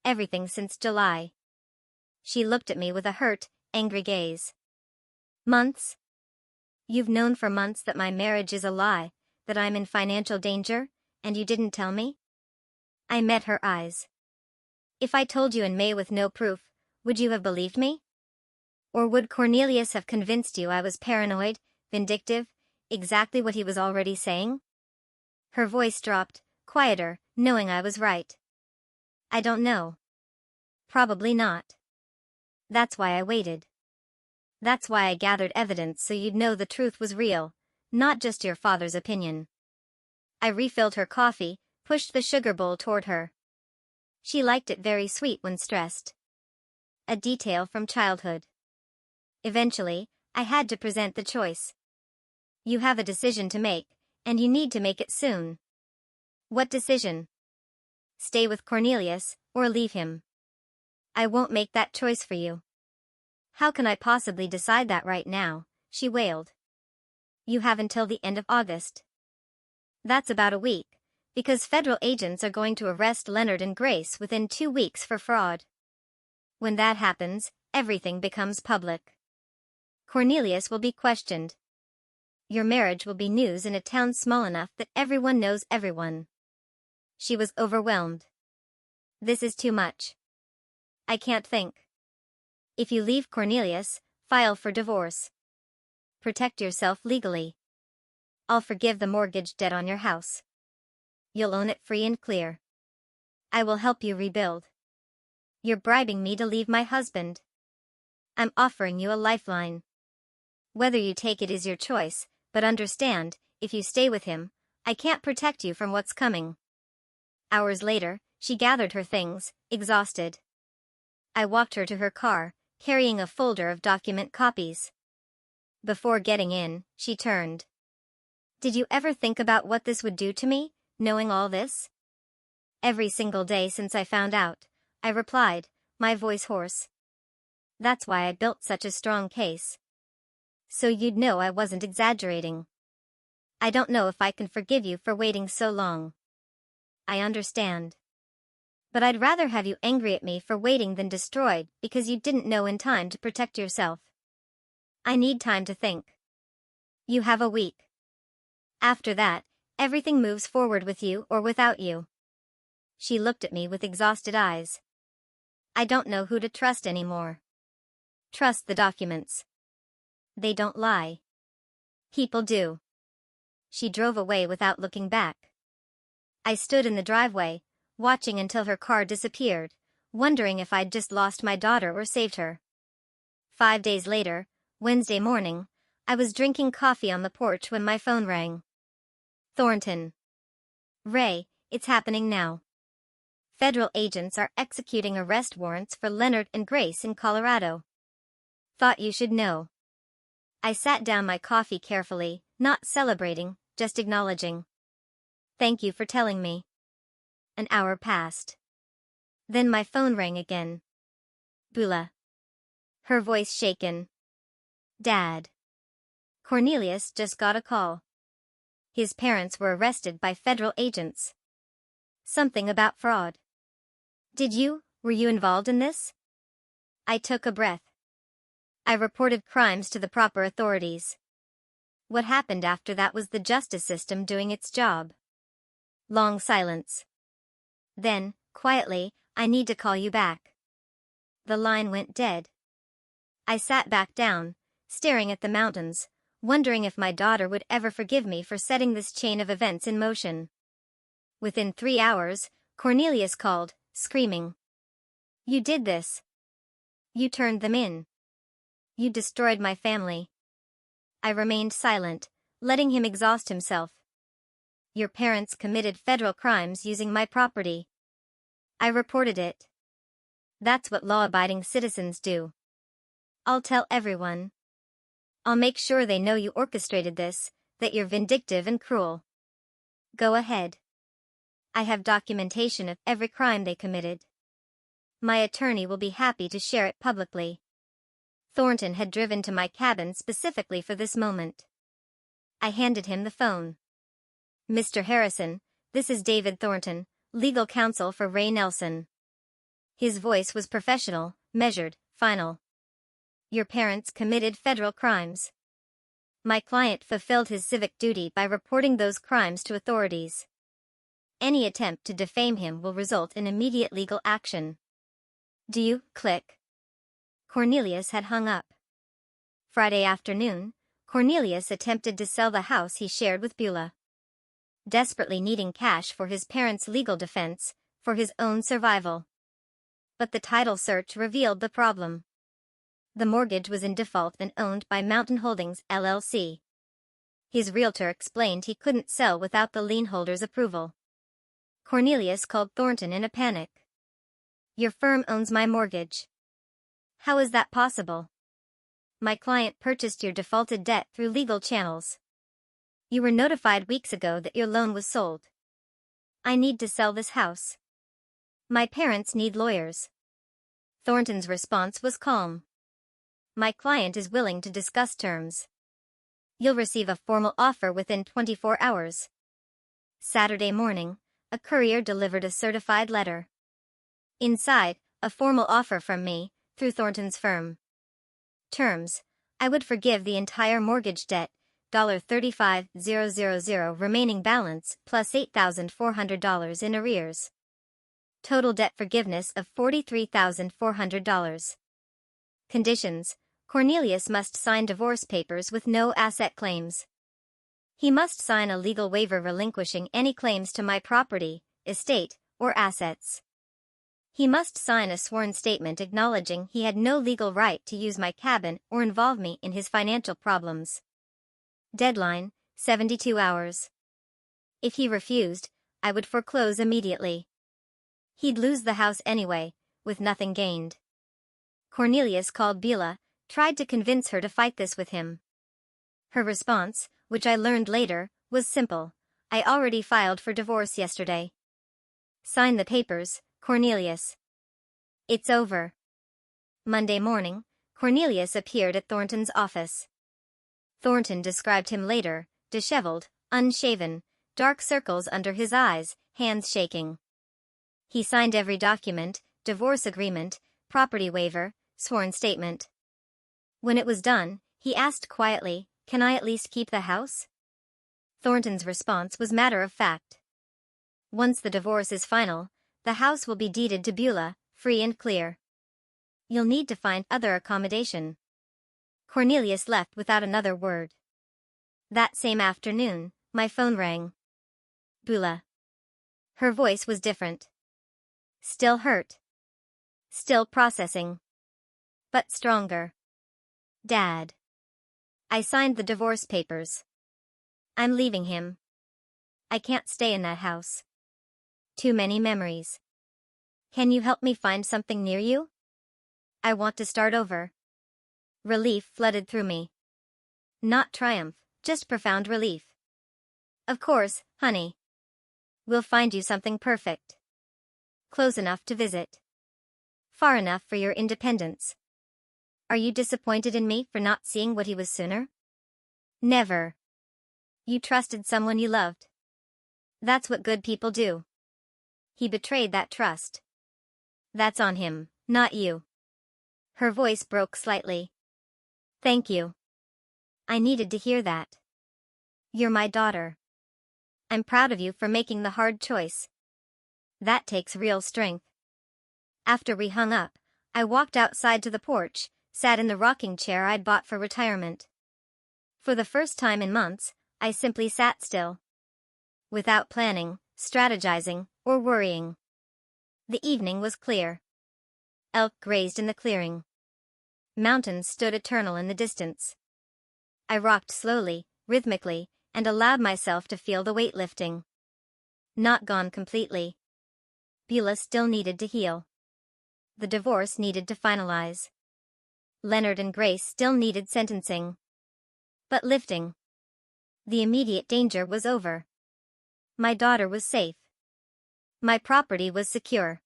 Everything since July. She looked at me with a hurt, angry gaze. Months? You've known for months that my marriage is a lie, that I'm in financial danger, and you didn't tell me? I met her eyes. If I told you in May with no proof, would you have believed me? Or would Cornelius have convinced you I was paranoid, vindictive, exactly what he was already saying? Her voice dropped, quieter, knowing I was right. I don't know. Probably not. That's why I waited. That's why I gathered evidence so you'd know the truth was real, not just your father's opinion. I refilled her coffee, pushed the sugar bowl toward her. She liked it very sweet when stressed. A detail from childhood. Eventually, I had to present the choice. You have a decision to make, and you need to make it soon. What decision? Stay with Cornelius, or leave him. I won't make that choice for you. How can I possibly decide that right now? She wailed. You have until the end of August. That's about a week, because federal agents are going to arrest Leonard and Grace within 2 weeks for fraud. When that happens, everything becomes public. Cornelius will be questioned. Your marriage will be news in a town small enough that everyone knows everyone. She was overwhelmed. This is too much. I can't think. If you leave Cornelius, file for divorce. Protect yourself legally. I'll forgive the mortgage debt on your house. You'll own it free and clear. I will help you rebuild. You're bribing me to leave my husband. I'm offering you a lifeline. Whether you take it is your choice, but understand, if you stay with him, I can't protect you from what's coming. Hours later, she gathered her things, exhausted. I walked her to her car, carrying a folder of document copies. Before getting in, she turned. Did you ever think about what this would do to me, knowing all this? Every single day since I found out, I replied, my voice hoarse. That's why I built such a strong case. So you'd know I wasn't exaggerating. I don't know if I can forgive you for waiting so long. I understand. But I'd rather have you angry at me for waiting than destroyed because you didn't know in time to protect yourself. I need time to think. You have a week. After that, everything moves forward with you or without you. She looked at me with exhausted eyes. I don't know who to trust anymore. Trust the documents. They don't lie. People do. She drove away without looking back. I stood in the driveway, watching until her car disappeared, wondering if I'd just lost my daughter or saved her. 5 days later, Wednesday morning, I was drinking coffee on the porch when my phone rang. Thornton. Ray, it's happening now. Federal agents are executing arrest warrants for Leonard and Grace in Colorado. Thought you should know. I sat down my coffee carefully, not celebrating, just acknowledging. Thank you for telling me. An hour passed. Then my phone rang again. Bula. Her voice shaken. Dad. Cornelius just got a call. His parents were arrested by federal agents. Something about fraud. Were you involved in this? I took a breath. I reported crimes to the proper authorities. What happened after that was the justice system doing its job. Long silence. Then, quietly, I need to call you back. The line went dead. I sat back down, staring at the mountains, wondering if my daughter would ever forgive me for setting this chain of events in motion. Within 3 hours, Cornelius called, screaming. You did this. You turned them in. You destroyed my family. I remained silent, letting him exhaust himself. Your parents committed federal crimes using my property. I reported it. That's what law-abiding citizens do. I'll tell everyone. I'll make sure they know you orchestrated this, that you're vindictive and cruel. Go ahead. I have documentation of every crime they committed. My attorney will be happy to share it publicly. Thornton had driven to my cabin specifically for this moment. I handed him the phone. Mr. Harrison, this is David Thornton, legal counsel for Ray Nelson. His voice was professional, measured, final. Your parents committed federal crimes. My client fulfilled his civic duty by reporting those crimes to authorities. Any attempt to defame him will result in immediate legal action. Do you, click? Cornelius had hung up. Friday afternoon, Cornelius attempted to sell the house he shared with Beulah. Desperately needing cash for his parents' legal defense, for his own survival. But the title search revealed the problem. The mortgage was in default and owned by Mountain Holdings, LLC. His realtor explained he couldn't sell without the lien holder's approval. Cornelius called Thornton in a panic. Your firm owns my mortgage. How is that possible? My client purchased your defaulted debt through legal channels. You were notified weeks ago that your loan was sold. I need to sell this house. My parents need lawyers. Thornton's response was calm. My client is willing to discuss terms. You'll receive a formal offer within 24 hours. Saturday morning, a courier delivered a certified letter. Inside, a formal offer from me, through Thornton's firm. Terms: I would forgive the entire mortgage debt, $35,000 remaining balance plus $8,400 in arrears. Total debt forgiveness of $43,400. Conditions: Cornelius must sign divorce papers with no asset claims. He must sign a legal waiver relinquishing any claims to my property, estate, or assets. He must sign a sworn statement acknowledging he had no legal right to use my cabin or involve me in his financial problems. Deadline: 72 hours. If he refused, I would foreclose immediately. He'd lose the house anyway, with nothing gained. Cornelius called Beulah, tried to convince her to fight this with him. Her response, which I learned later, was simple: I already filed for divorce yesterday. Sign the papers, Cornelius. It's over. Monday morning, Cornelius appeared at Thornton's office. Thornton described him later: disheveled, unshaven, dark circles under his eyes, hands shaking. He signed every document: divorce agreement, property waiver, sworn statement. When it was done, he asked quietly, "Can I at least keep the house?" Thornton's response was matter of fact. "Once the divorce is final, the house will be deeded to Beulah, free and clear. You'll need to find other accommodation." Cornelius left without another word. That same afternoon, my phone rang. Beulah. Her voice was different. Still hurt. Still processing. But stronger. "Dad. I signed the divorce papers. I'm leaving him. I can't stay in that house. Too many memories. Can you help me find something near you? I want to start over." Relief flooded through me. Not triumph, just profound relief. "Of course, honey. We'll find you something perfect. Close enough to visit. Far enough for your independence. Are you disappointed in me for not seeing what he was sooner?" "Never. You trusted someone you loved. That's what good people do. He betrayed that trust. That's on him, not you." Her voice broke slightly. "Thank you. I needed to hear that. You're my daughter. I'm proud of you for making the hard choice. That takes real strength." After we hung up, I walked outside to the porch, sat in the rocking chair I'd bought for retirement. For the first time in months, I simply sat still. Without planning, strategizing, or worrying. The evening was clear. Elk grazed in the clearing. Mountains stood eternal in the distance. I rocked slowly, rhythmically, and allowed myself to feel the weight lifting. Not gone completely. Beulah still needed to heal. The divorce needed to finalize. Leonard and Grace still needed sentencing. But lifting. The immediate danger was over. My daughter was safe. My property was secure.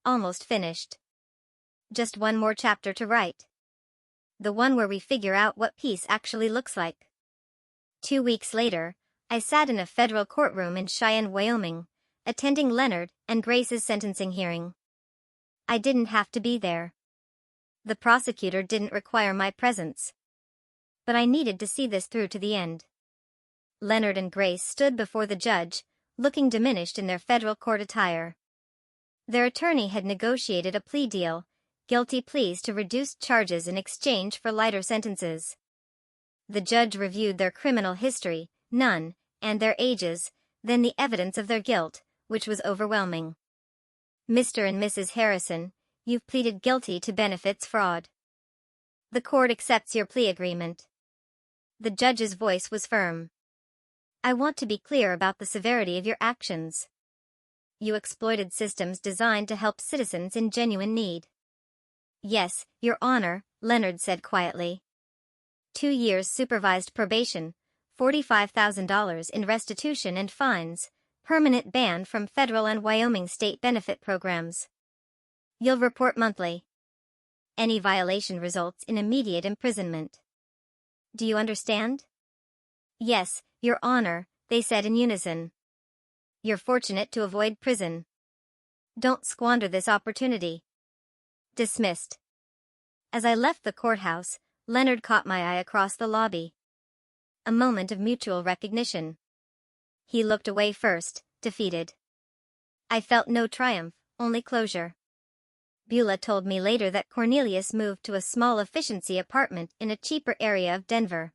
Almost finished. Just one more chapter to write. The one where we figure out what peace actually looks like. 2 weeks later, I sat in a federal courtroom in Cheyenne, Wyoming, attending Leonard and Grace's sentencing hearing. I didn't have to be there. The prosecutor didn't require my presence. But I needed to see this through to the end. Leonard and Grace stood before the judge, looking diminished in their federal court attire. Their attorney had negotiated a plea deal, guilty pleas to reduced charges in exchange for lighter sentences. The judge reviewed their criminal history, none, and their ages, then the evidence of their guilt, which was overwhelming. "Mr. and Mrs. Harrison, you've pleaded guilty to benefits fraud. The court accepts your plea agreement." The judge's voice was firm. "I want to be clear about the severity of your actions. You exploited systems designed to help citizens in genuine need." "Yes, Your Honor," Leonard said quietly. 2 years supervised probation, $45,000 in restitution and fines, permanent ban from federal and Wyoming state benefit programs. You'll report monthly. Any violation results in immediate imprisonment. Do you understand?" "Yes, Your Honor," they said in unison. "You're fortunate to avoid prison. Don't squander this opportunity." Dismissed. As I left the courthouse, Leonard caught my eye across the lobby. A moment of mutual recognition. He looked away first, defeated. I felt no triumph, only closure. Beulah told me later that Cornelius moved to a small efficiency apartment in a cheaper area of Denver.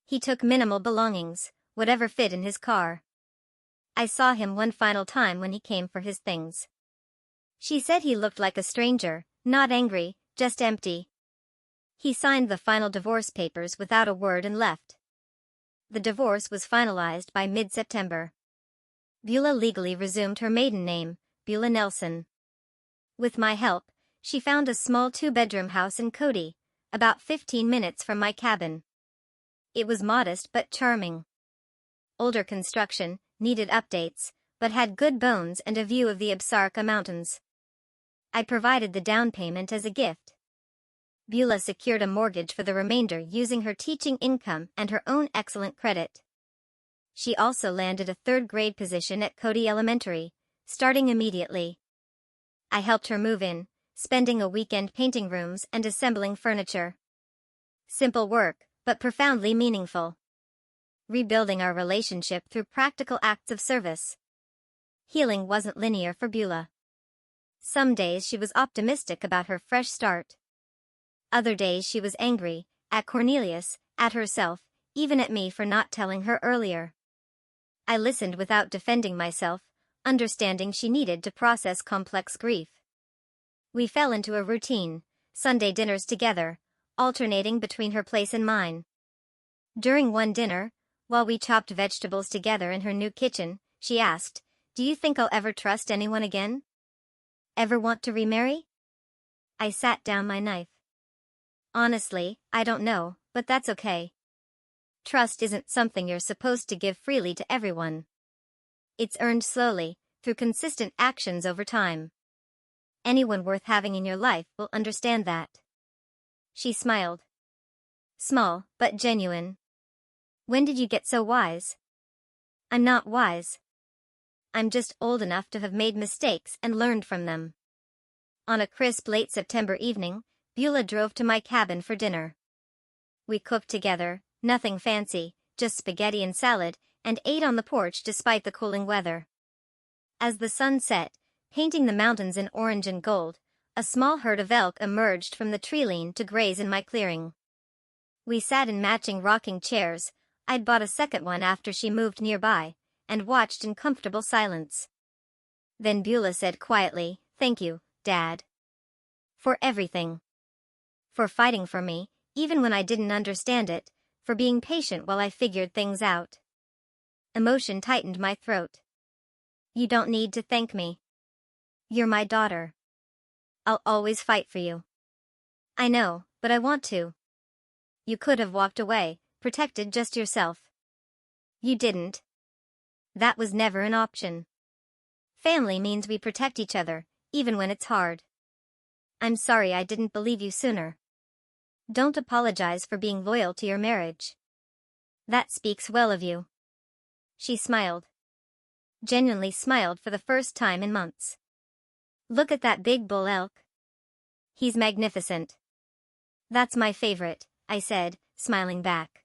He took minimal belongings, whatever fit in his car. I saw him one final time when he came for his things. She said he looked like a stranger, not angry, just empty. He signed the final divorce papers without a word and left. The divorce was finalized by mid-September. Beulah legally resumed her maiden name, Beulah Nelson. With my help, she found a small 2-bedroom house in Cody, about 15 minutes from my cabin. It was modest but charming. Older construction, needed updates, but had good bones and a view of the Absarka Mountains. I provided the down payment as a gift. Beulah secured a mortgage for the remainder using her teaching income and her own excellent credit. She also landed a 3rd-grade position at Cody Elementary, starting immediately. I helped her move in, spending a weekend painting rooms and assembling furniture. Simple work, but profoundly meaningful. Rebuilding our relationship through practical acts of service. Healing wasn't linear for Beulah. Some days she was optimistic about her fresh start. Other days she was angry, at Cornelius, at herself, even at me for not telling her earlier. I listened without defending myself, understanding she needed to process complex grief. We fell into a routine, Sunday dinners together, alternating between her place and mine. During one dinner, while we chopped vegetables together in her new kitchen, she asked, "Do you think I'll ever trust anyone again? Ever want to remarry?" I sat down my knife. Honestly, I don't know, but that's okay. Trust isn't something you're supposed to give freely to everyone. It's earned slowly, through consistent actions over time. Anyone worth having in your life will understand that. She smiled. Small, but genuine. When did you get so wise? I'm not wise. I'm just old enough to have made mistakes and learned from them. On a crisp late September evening, Beulah drove to my cabin for dinner. We cooked together, nothing fancy, just spaghetti and salad, and ate on the porch despite the cooling weather. As the sun set, painting the mountains in orange and gold, a small herd of elk emerged from the tree-line to graze in my clearing. We sat in matching rocking chairs, I'd bought a second one after she moved nearby, and watched in comfortable silence. Then Beulah said quietly, "Thank you, Dad. For everything. For fighting for me, even when I didn't understand it, for being patient while I figured things out." Emotion tightened my throat. "You don't need to thank me. You're my daughter. I'll always fight for you." "I know, but I want to." "You could have walked away, protected just yourself." "You didn't. That was never an option. Family means we protect each other, even when it's hard. I'm sorry I didn't believe you sooner. Don't apologize for being loyal to your marriage. That speaks well of you." She smiled. Genuinely smiled for the first time in months. "Look at that big bull elk. He's magnificent." "That's my favorite," I said, smiling back.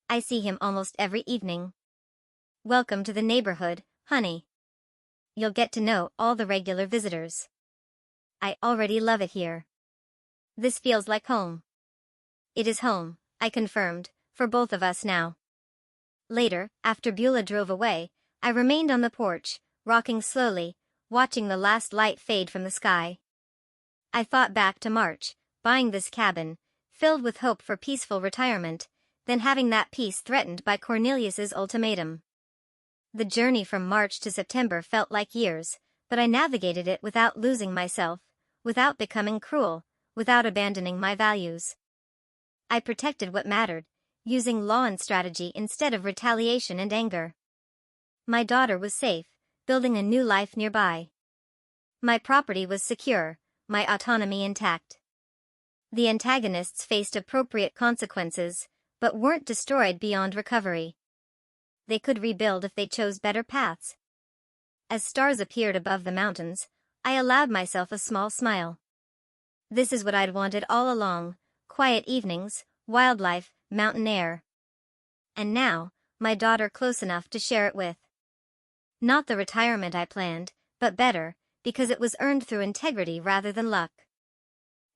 "I see him almost every evening." "Welcome to the neighborhood, honey. You'll get to know all the regular visitors." "I already love it here. This feels like home." "It is home," I confirmed, "for both of us now." Later, after Beulah drove away, I remained on the porch, rocking slowly, watching the last light fade from the sky. I thought back to March, buying this cabin, filled with hope for peaceful retirement, then having that peace threatened by Cornelius's ultimatum. The journey from March to September felt like years, but I navigated it without losing myself, without becoming cruel, without abandoning my values. I protected what mattered, using law and strategy instead of retaliation and anger. My daughter was safe, building a new life nearby. My property was secure, my autonomy intact. The antagonists faced appropriate consequences, but weren't destroyed beyond recovery. They could rebuild if they chose better paths. As stars appeared above the mountains, I allowed myself a small smile. This is what I'd wanted all along: quiet evenings, wildlife, mountain air. And now, my daughter close enough to share it with. Not the retirement I planned, but better, because it was earned through integrity rather than luck.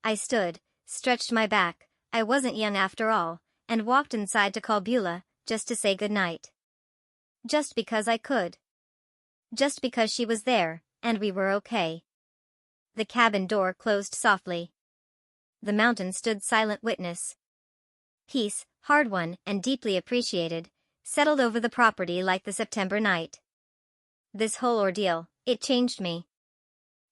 I stood, stretched my back, I wasn't young after all, and walked inside to call Beulah, just to say goodnight. Just because I could. Just because she was there, and we were okay. The cabin door closed softly. The mountain stood silent witness. Peace, hard-won and deeply appreciated, settled over the property like the September night. This whole ordeal, it changed me.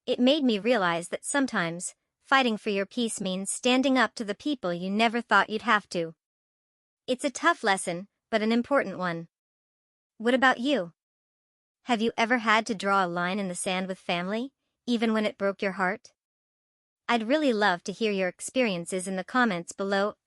It made me realize that sometimes, fighting for your peace means standing up to the people you never thought you'd have to. It's a tough lesson, but an important one. What about you? Have you ever had to draw a line in the sand with family, even when it broke your heart? I'd really love to hear your experiences in the comments below. ****